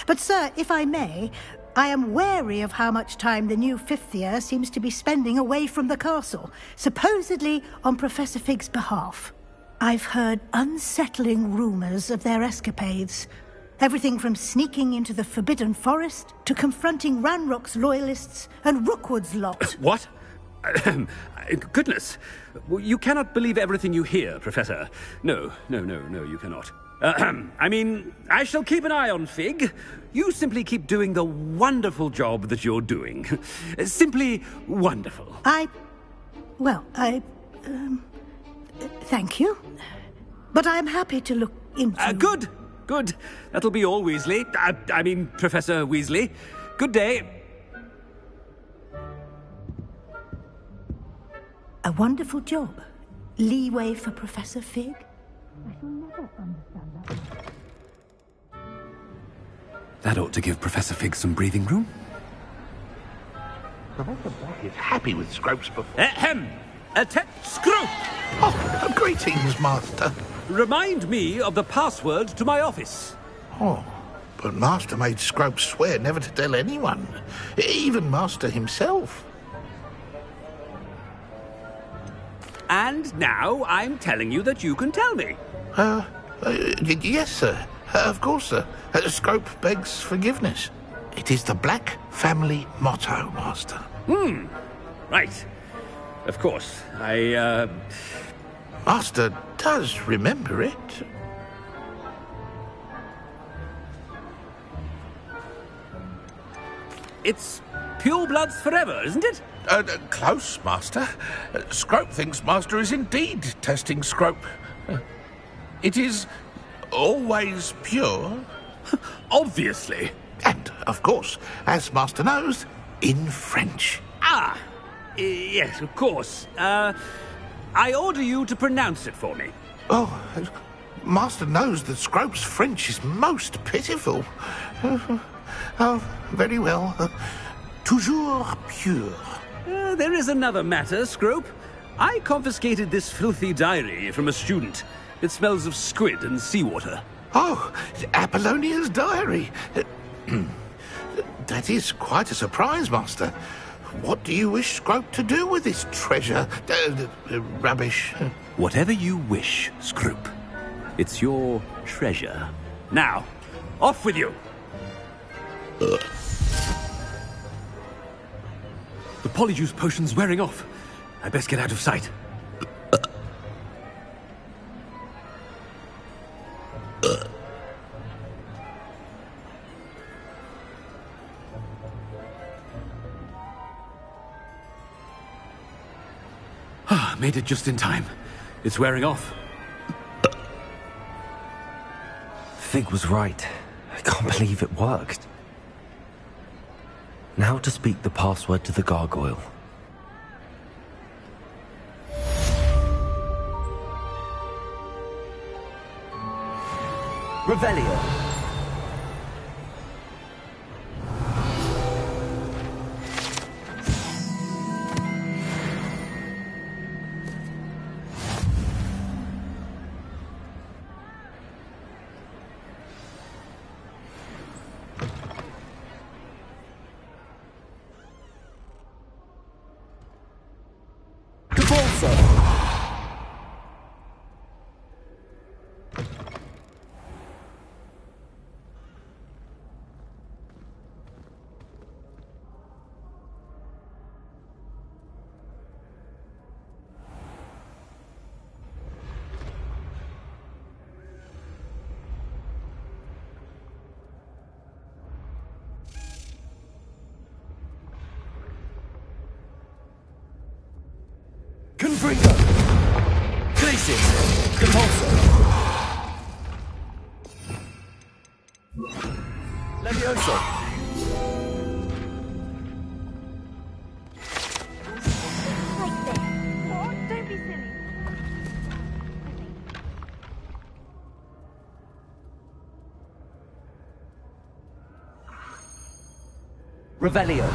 But, sir, if I may, I am wary of how much time the new fifth year seems to be spending away from the castle, supposedly on Professor Fig's behalf. I've heard unsettling rumours of their escapades. Everything from sneaking into the Forbidden Forest to confronting Ranrock's loyalists and Rookwood's lot. What? Goodness. You cannot believe everything you hear, Professor. No, you cannot. I mean, I shall keep an eye on Fig. You simply keep doing the wonderful job that you're doing. Simply wonderful. Thank you. But I'm happy to look into... Good. That'll be all, Weasley. I mean, Professor Weasley. Good day. A wonderful job. Leeway for Professor Fig? I shall never understand that. That ought to give Professor Fig some breathing room. Professor Black is happy with Scrope's performance. Scrope! Oh, greetings, Master. Remind me of the password to my office. Oh, but Master made Scrope swear never to tell anyone, even Master himself. And now I'm telling you that you can tell me. Yes, sir. Of course, sir. Scrope begs forgiveness. It is the Black family motto, Master. Right. Of course. Master does remember it. It's purebloods forever, isn't it? Close, Master. Scrope thinks Master is indeed testing Scrope. It is always pure. Obviously. And, of course, as Master knows, in French. Yes, of course. I order you to pronounce it for me. Oh, Master knows that Scrope's French is most pitiful. Oh, very well. Toujours pure. There is another matter, Scrope. I confiscated this filthy diary from a student. It smells of squid and seawater. Oh, Apollonia's diary. That is quite a surprise, Master. What do you wish Scrope to do with this treasure? Rubbish. Whatever you wish, Scrope. It's your treasure. Now, off with you! The polyjuice potion's wearing off. I best get out of sight. Made it just in time. It's wearing off. Fig was right. I can't believe it worked. Now to speak the password to the gargoyle. Revelio. Confringo. Glacis. Compulso. Levioso. Like this. Oh, don't be silly. Revelio.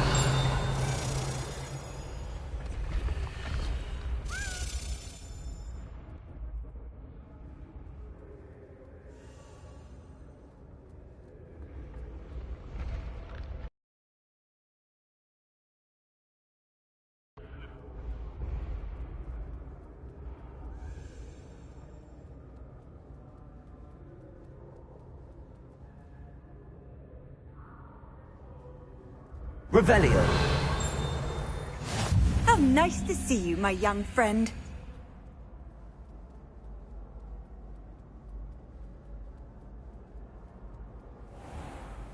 Revelio. How nice to see you, my young friend.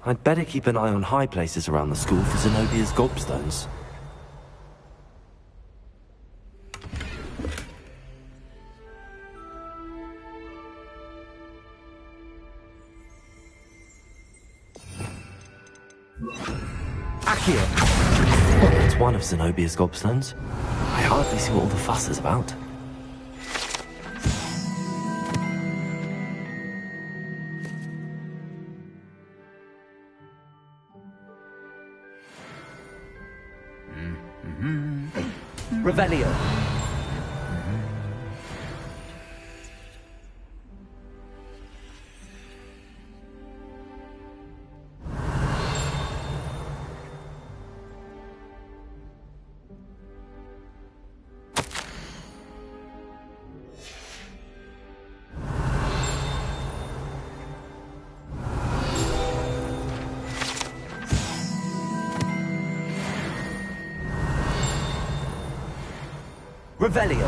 I'd better keep an eye on high places around the school for Zenobia's gobstones. Accio. It's one of Zenobia's gobstones. I hardly see what all the fuss is about. Revelio. Revelio.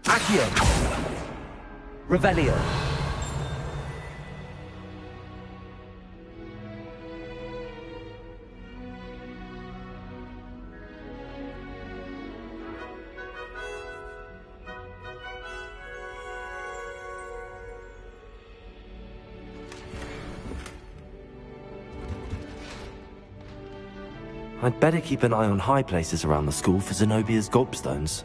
Accio. Revelio. I'd better keep an eye on high places around the school for Zenobia's gobstones.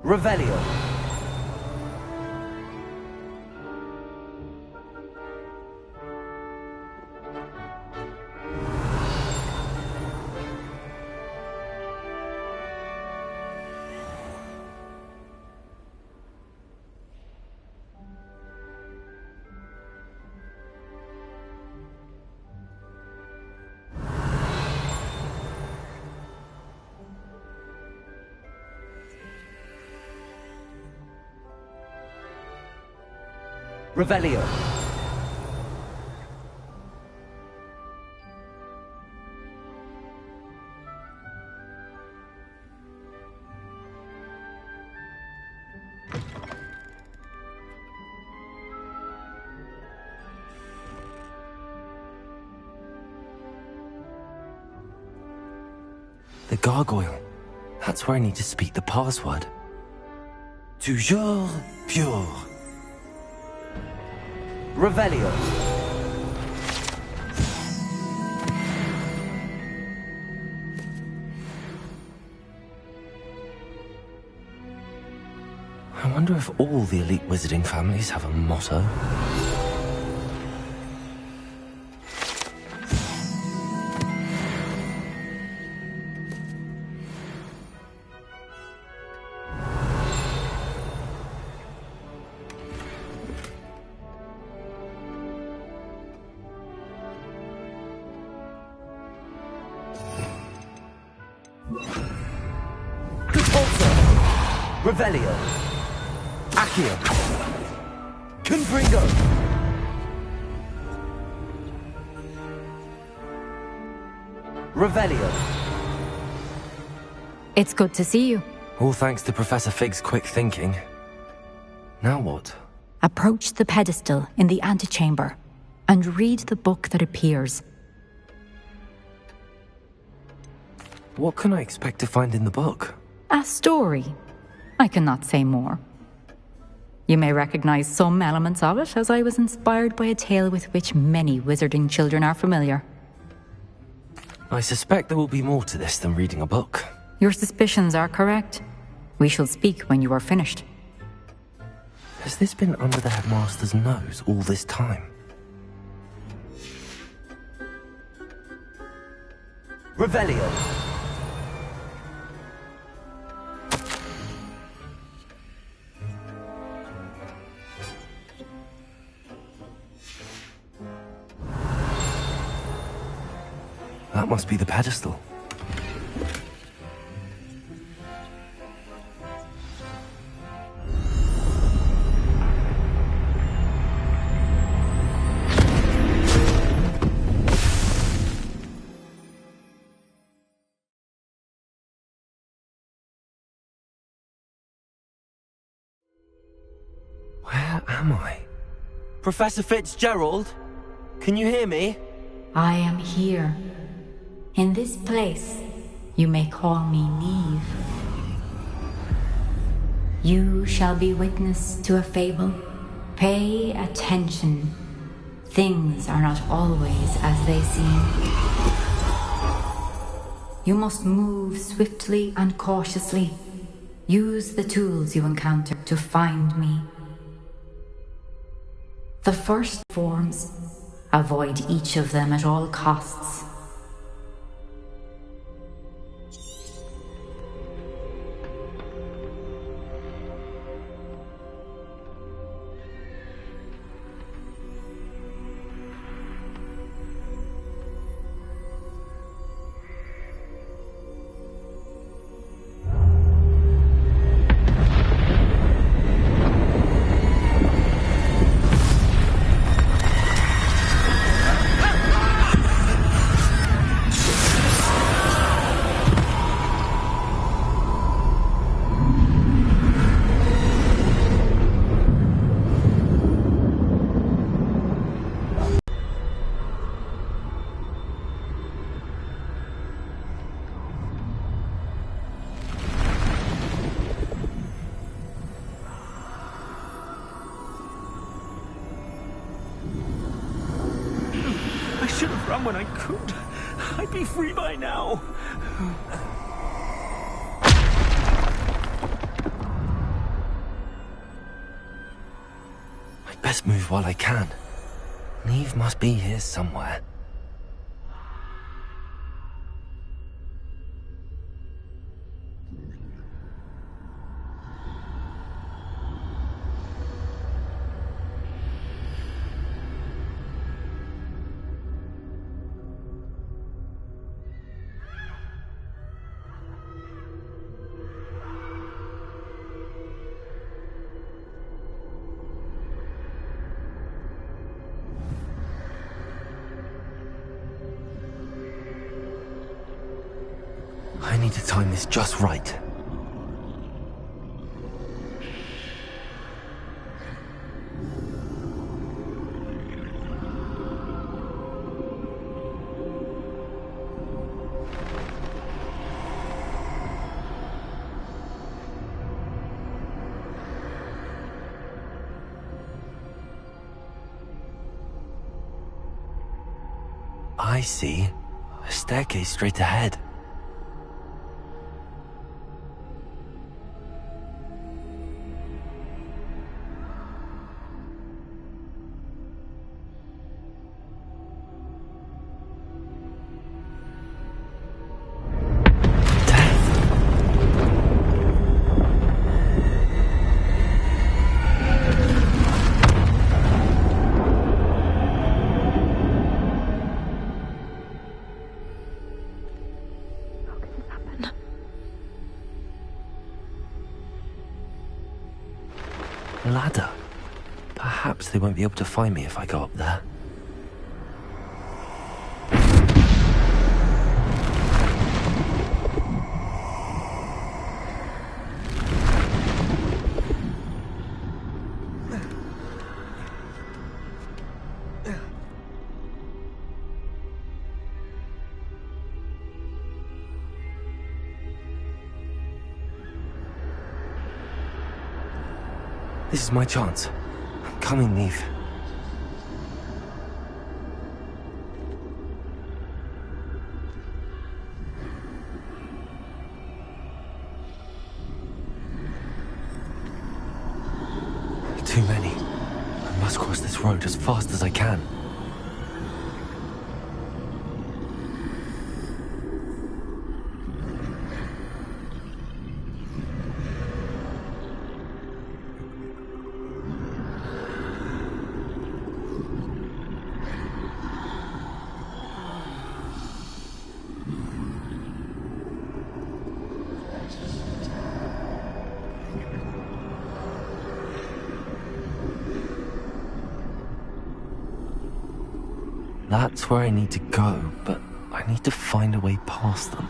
Revelio. Revelio. The gargoyle. That's where I need to speak the password. Toujours pure. Revelio. I wonder if all the elite wizarding families have a motto. Revelio. Accio. Confringo. Revelio. It's good to see you. All thanks to Professor Fig's quick thinking. Now what? Approach the pedestal in the antechamber and read the book that appears. What can I expect to find in the book? A story. I cannot say more. You may recognize some elements of it, as I was inspired by a tale with which many wizarding children are familiar. I suspect there will be more to this than reading a book. Your suspicions are correct. We shall speak when you are finished. Has this been under the headmaster's nose all this time? Revelio. That must be the pedestal. Where am I? Professor Fitzgerald? Can you hear me? I am here. In this place, you may call me Neve. You shall be witness to a fable. Pay attention. Things are not always as they seem. You must move swiftly and cautiously. Use the tools you encounter to find me. The first forms, avoid each of them at all costs. come when I could. I'd be free by now. I'd best move while I can. Neve must be here somewhere. I need to time this just right. I see. A staircase straight ahead. Ladder. Perhaps they won't be able to find me if I go up there. This is my chance. I'm coming, Neve. Too many. I must cross this road as fast as I can. That's where I need to go, but I need to find a way past them.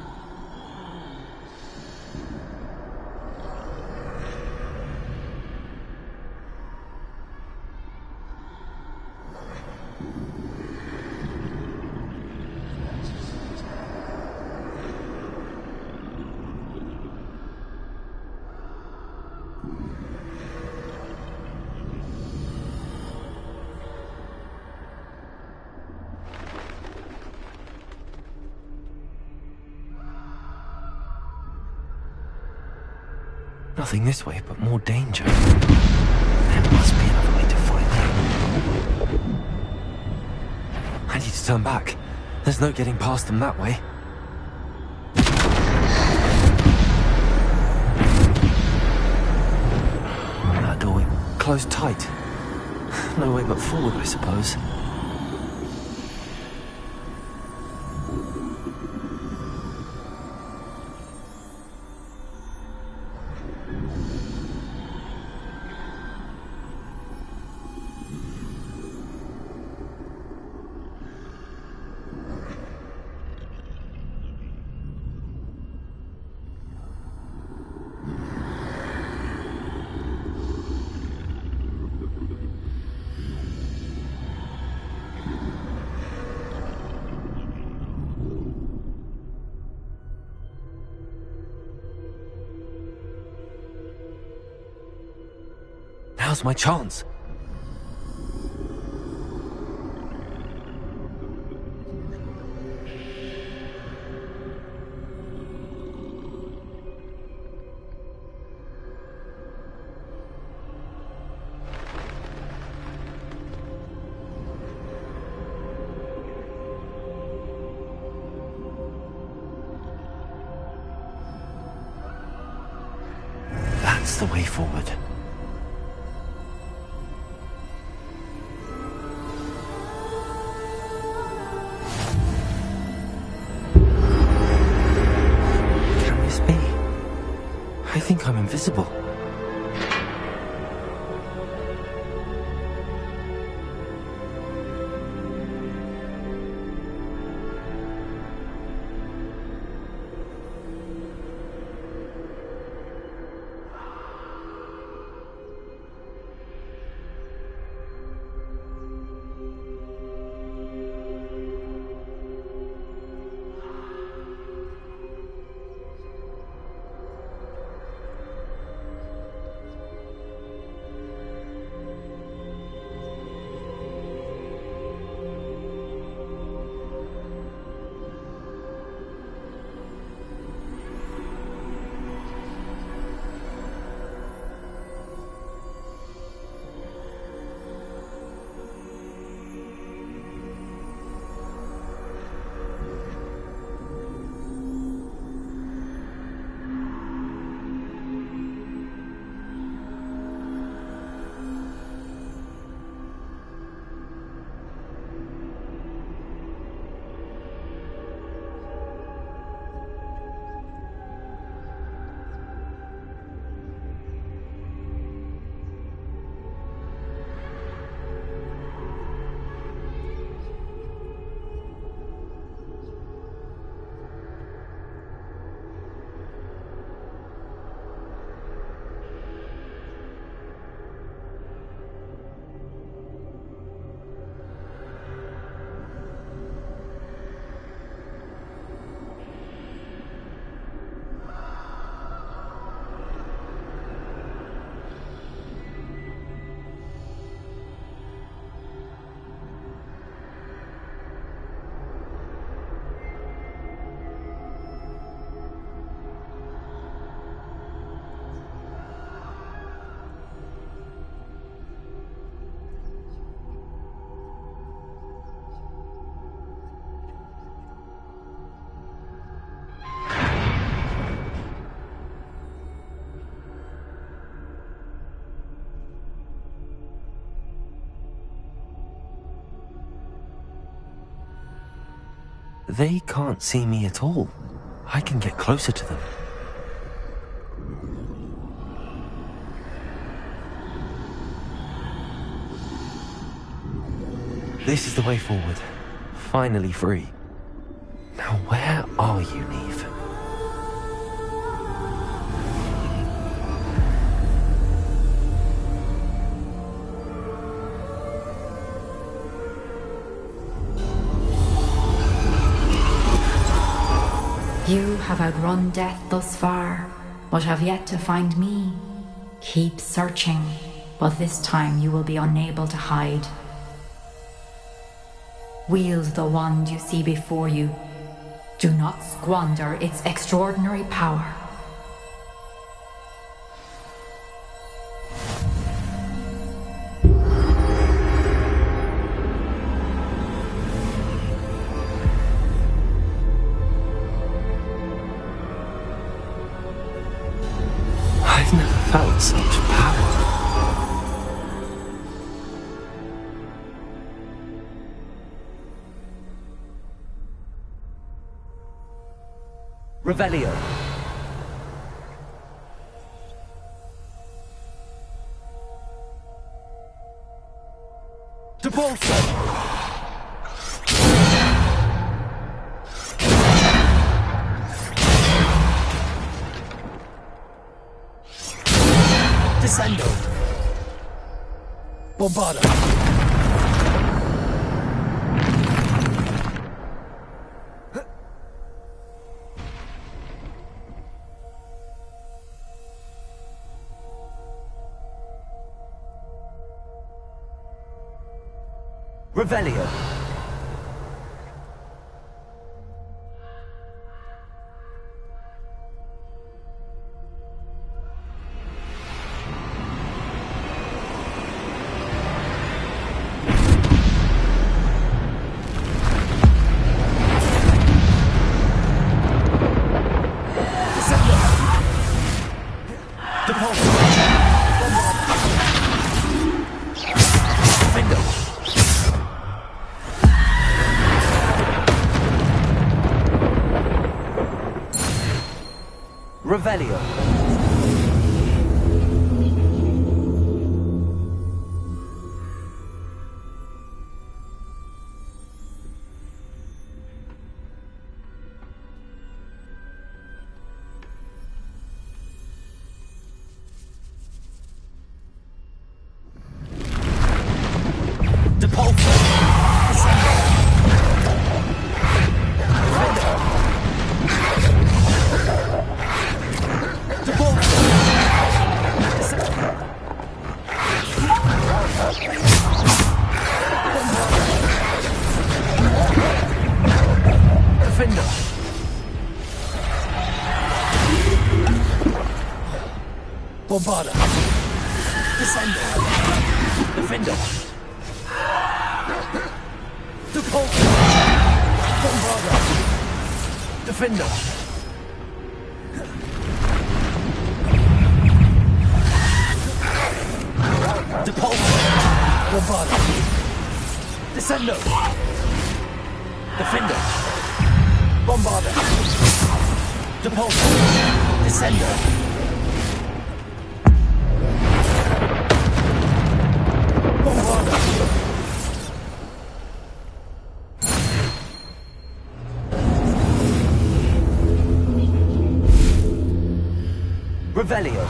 Nothing this way, but more danger. There must be another way to find them. I need to turn back. There's no getting past them that way. That doorway closed tight. No way but forward, I suppose. Now's my chance. That's the way forward. Can this be? I think I'm invisible. They can't see me at all. I can get closer to them. This is the way forward. Finally free. Now where are you, Neve? You have outrun death thus far, but have yet to find me. Keep searching, but this time you will be unable to hide. Wield the wand you see before you. Do not squander its extraordinary power. I've never felt such power. Revelio. Debolso. Descendo. Bombarda. Revelio. Deposit. Revelio. Bombarda. Descendo. Defender. Depulso. Bombarda. Defender. Depulso. Bombarda. Descendo. Defender. Bombarda. Depulso. Descendo. Revelio.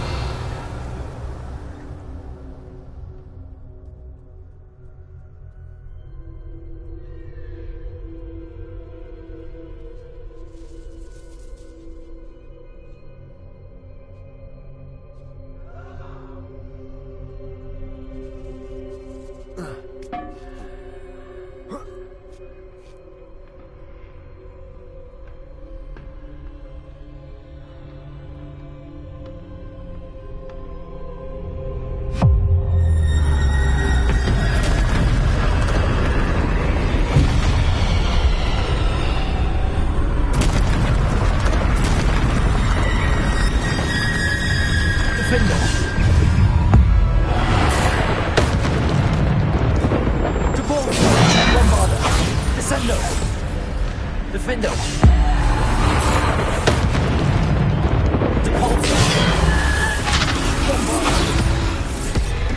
Defender. Depulso. Bombarda.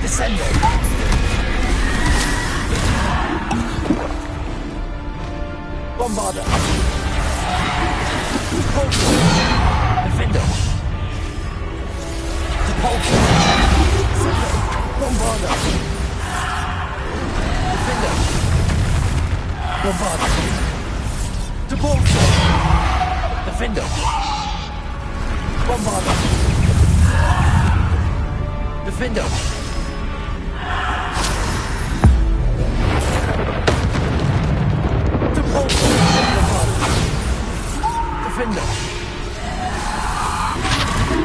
Descendo. Bombarda. Depulso. Defender. Depulso. Descendo. Bombarda. Defender. Bombarda. Depulso. Defender. Bombarda. Defender. Depulso. Bombarda. Defender.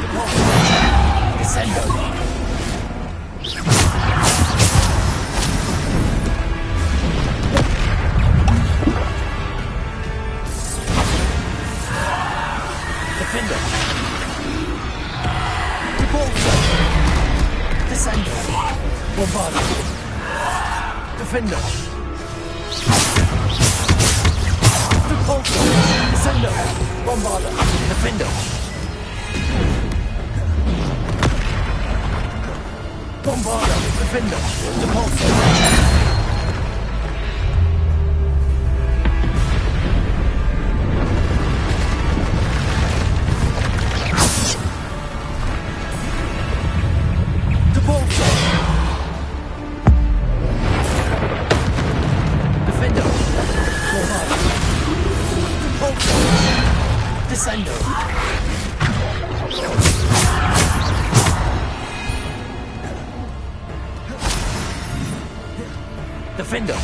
Depulso. Descendo. Defender. Depulso. Descendo. Bombarda. Defender. Depulso. Descendo. Bombarda. Defender. Bombarda. Defender. Depulso. Descendo. Defender.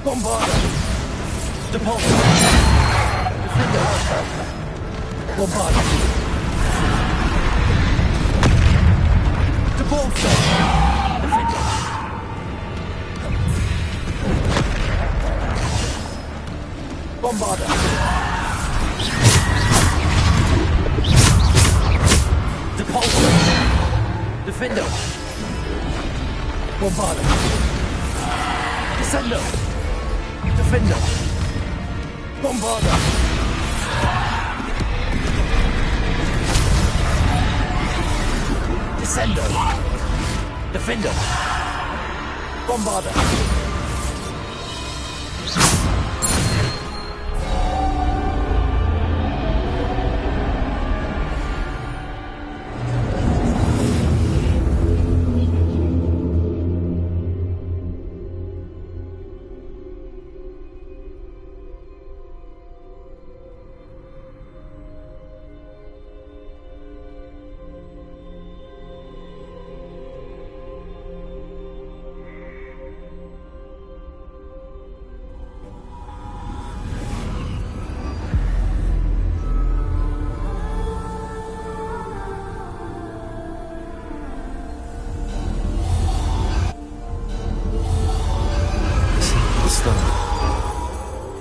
Bombarda. Depulso. Defender. Bombarda. Depulso. Defender. Bombarda. Depulso. Defender. Bombarda. Descendo. Defender. Bombarda. Descendo. Defender. Bombarder.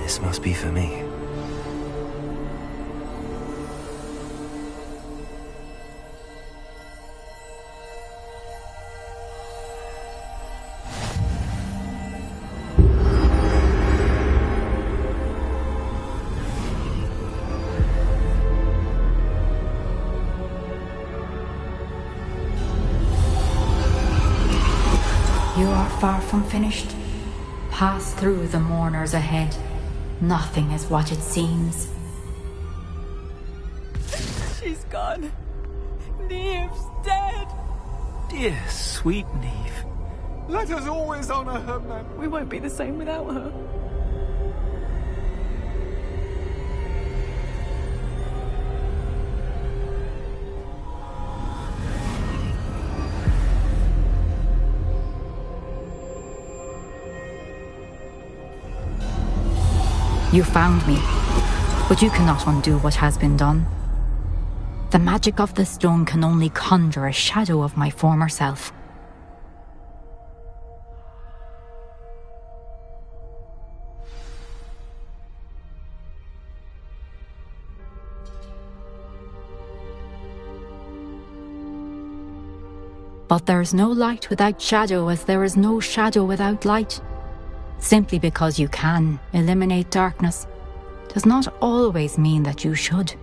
This must be for me. You are far from finished. Pass through the mourners ahead. Nothing is what it seems. She's gone. Neve's dead. Dear, sweet Neve. Let us always honor her memory. We won't be the same without her. You found me, but you cannot undo what has been done. The magic of the stone can only conjure a shadow of my former self. But there is no light without shadow, as there is no shadow without light. Simply because you can eliminate darkness does not always mean that you should.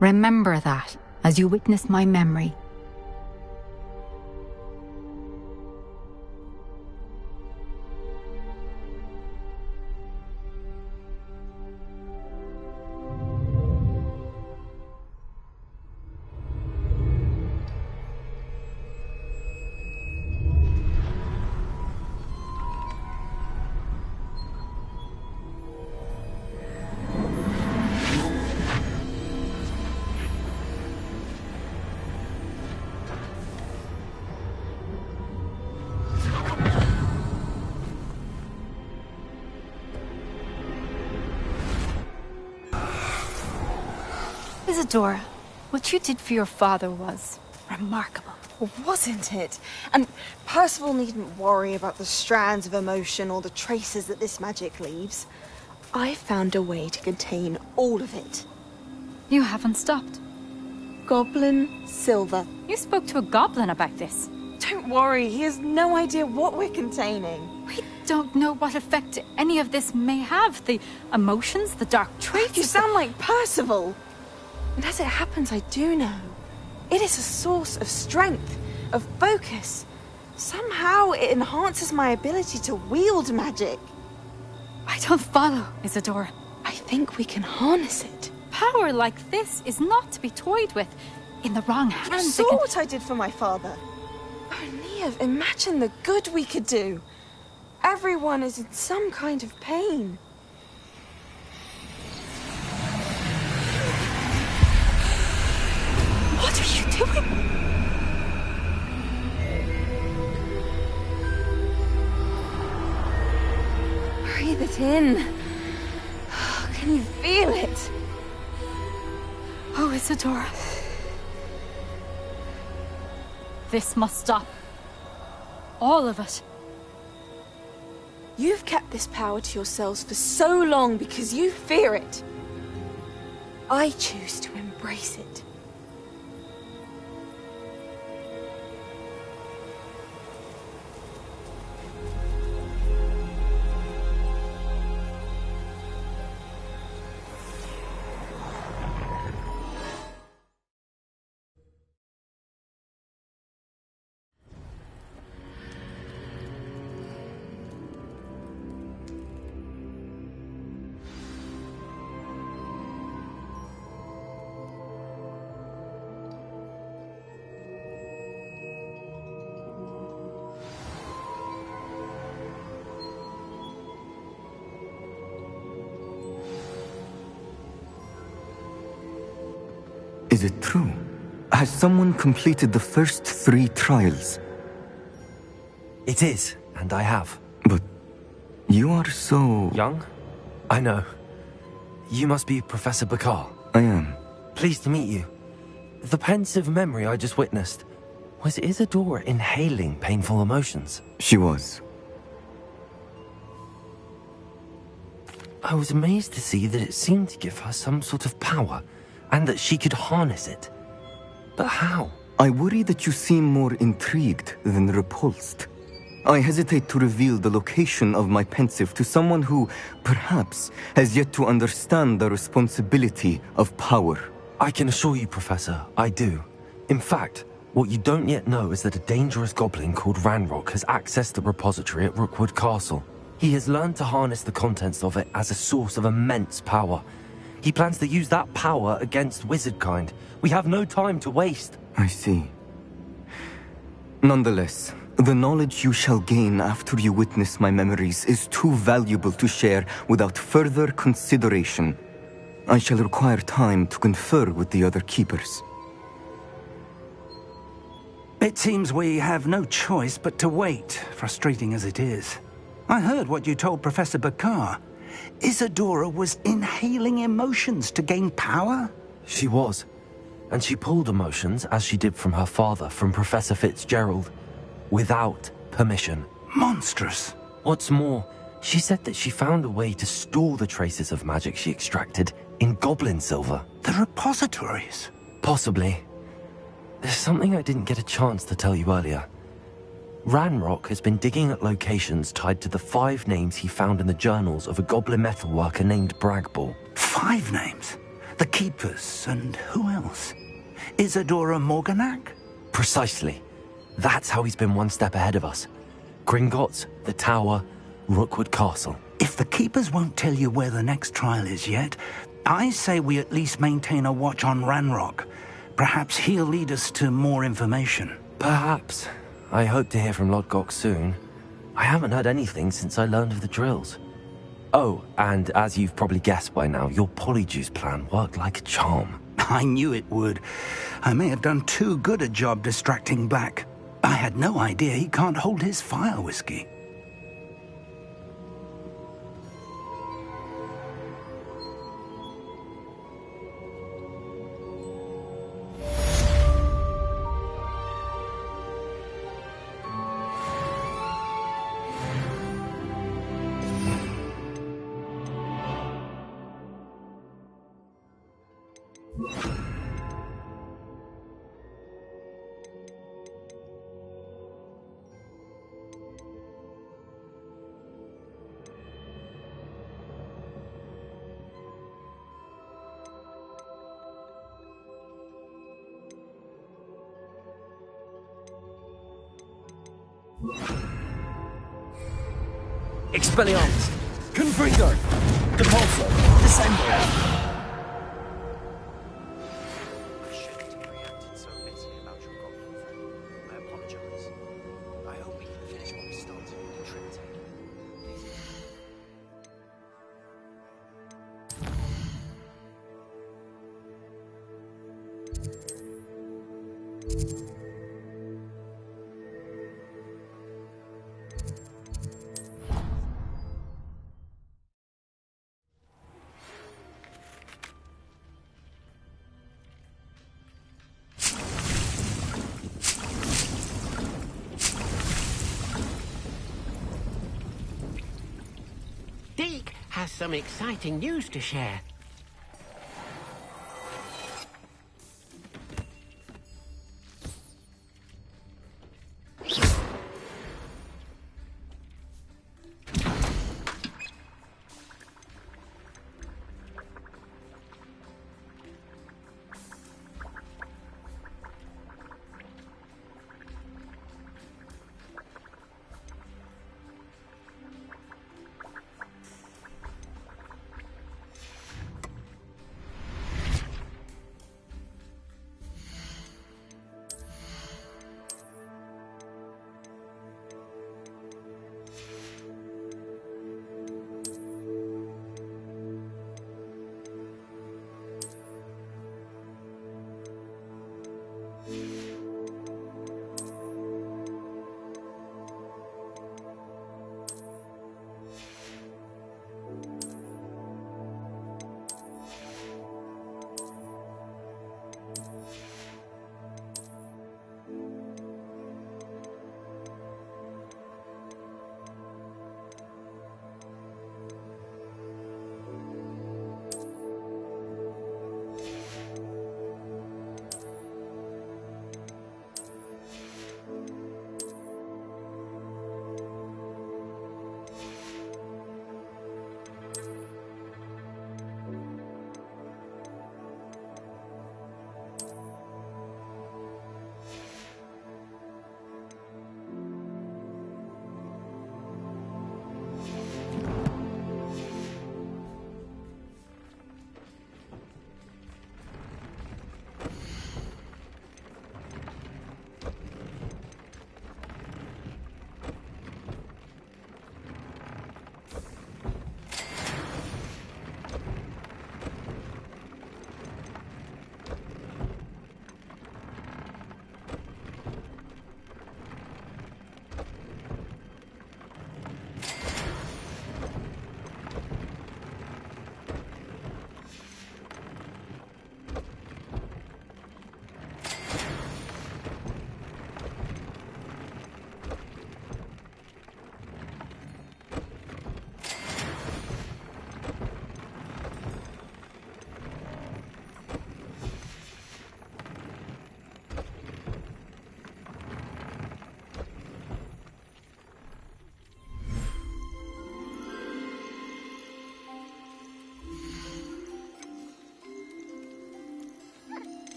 Remember that as you witness my memory. Isadora, what you did for your father was remarkable. Wasn't it? And Percival needn't worry about the strands of emotion or the traces that this magic leaves. I found a way to contain all of it. You haven't stopped. Goblin Silver. You spoke to a goblin about this. Don't worry, he has no idea what we're containing. We don't know what effect any of this may have. The emotions, the dark traits. You sound like Percival. And as it happens, I do know. It is a source of strength, of focus. Somehow it enhances my ability to wield magic. I don't follow, Isadora. I think we can harness it. Power like this is not to be toyed with. In the wrong hands, You saw what I did for my father. Oh, Neve, imagine the good we could do. Everyone is in some kind of pain. What are you doing? Breathe it in. Can you feel it? Oh, Isadora. This must stop. All of it. You've kept this power to yourselves for so long because you fear it. I choose to embrace it. Is it true? Has someone completed the first 3 trials? It is, and I have. But you are so... young? I know. You must be Professor Bakar. I am. Pleased to meet you. The pensive memory I just witnessed, was Isadora inhaling painful emotions? She was. I was amazed to see that it seemed to give her some sort of power, and that she could harness it. But how? I worry that you seem more intrigued than repulsed. I hesitate to reveal the location of my pensive to someone who, perhaps, has yet to understand the responsibility of power. I can assure you, Professor, I do. In fact, what you don't yet know is that a dangerous goblin called Ranrock has accessed the repository at Rookwood Castle. He has learned to harness the contents of it as a source of immense power. He plans to use that power against wizardkind. We have no time to waste. I see. Nonetheless, the knowledge you shall gain after you witness my memories is too valuable to share without further consideration. I shall require time to confer with the other keepers. It seems we have no choice but to wait, frustrating as it is. I heard what you told Professor Bakar. Isadora was inhaling emotions to gain power? She was. And she pulled emotions, as she did from her father, from Professor Fitzgerald, without permission. Monstrous. What's more, she said that she found a way to store the traces of magic she extracted in goblin silver. The repositories? Possibly. There's something I didn't get a chance to tell you earlier. Ranrock has been digging at locations tied to the 5 names he found in the journals of a goblin metalworker named Bragball. 5 names? The Keepers, and who else? Isadora Morganac? Precisely. That's how he's been one step ahead of us. Gringotts, the Tower, Rookwood Castle. If the Keepers won't tell you where the next trial is yet, I say we at least maintain a watch on Ranrock. Perhaps he'll lead us to more information. Perhaps. I hope to hear from Lodgok soon. I haven't heard anything since I learned of the drills. Oh, and as you've probably guessed by now, your Polyjuice plan worked like a charm. I knew it would. I may have done too good a job distracting Black. I had no idea he can't hold his fire whiskey. Expelliarmus! Confringo! Depulso! Descendo! I shouldn't have reacted so bitterly about your goblin friend. I apologize. I hope we can finish what we started with the triptych. Deke has some exciting news to share.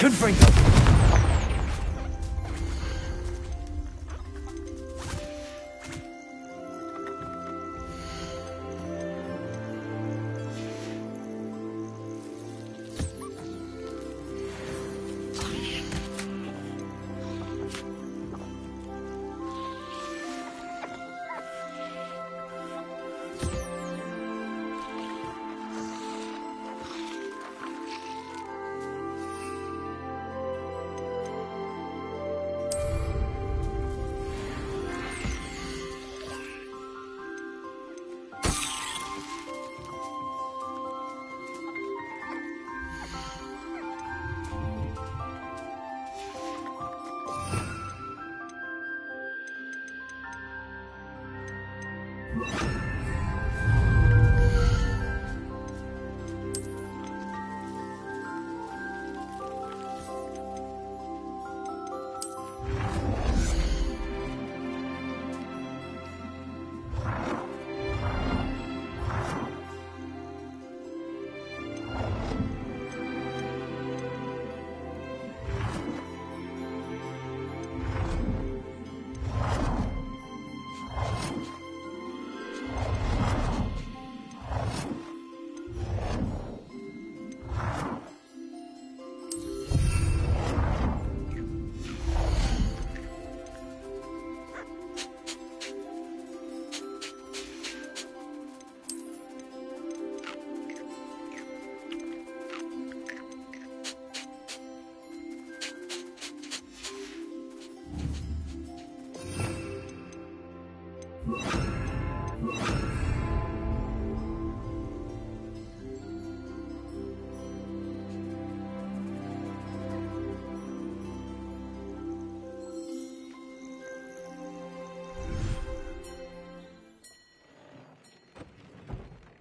Confringo!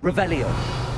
Revelio.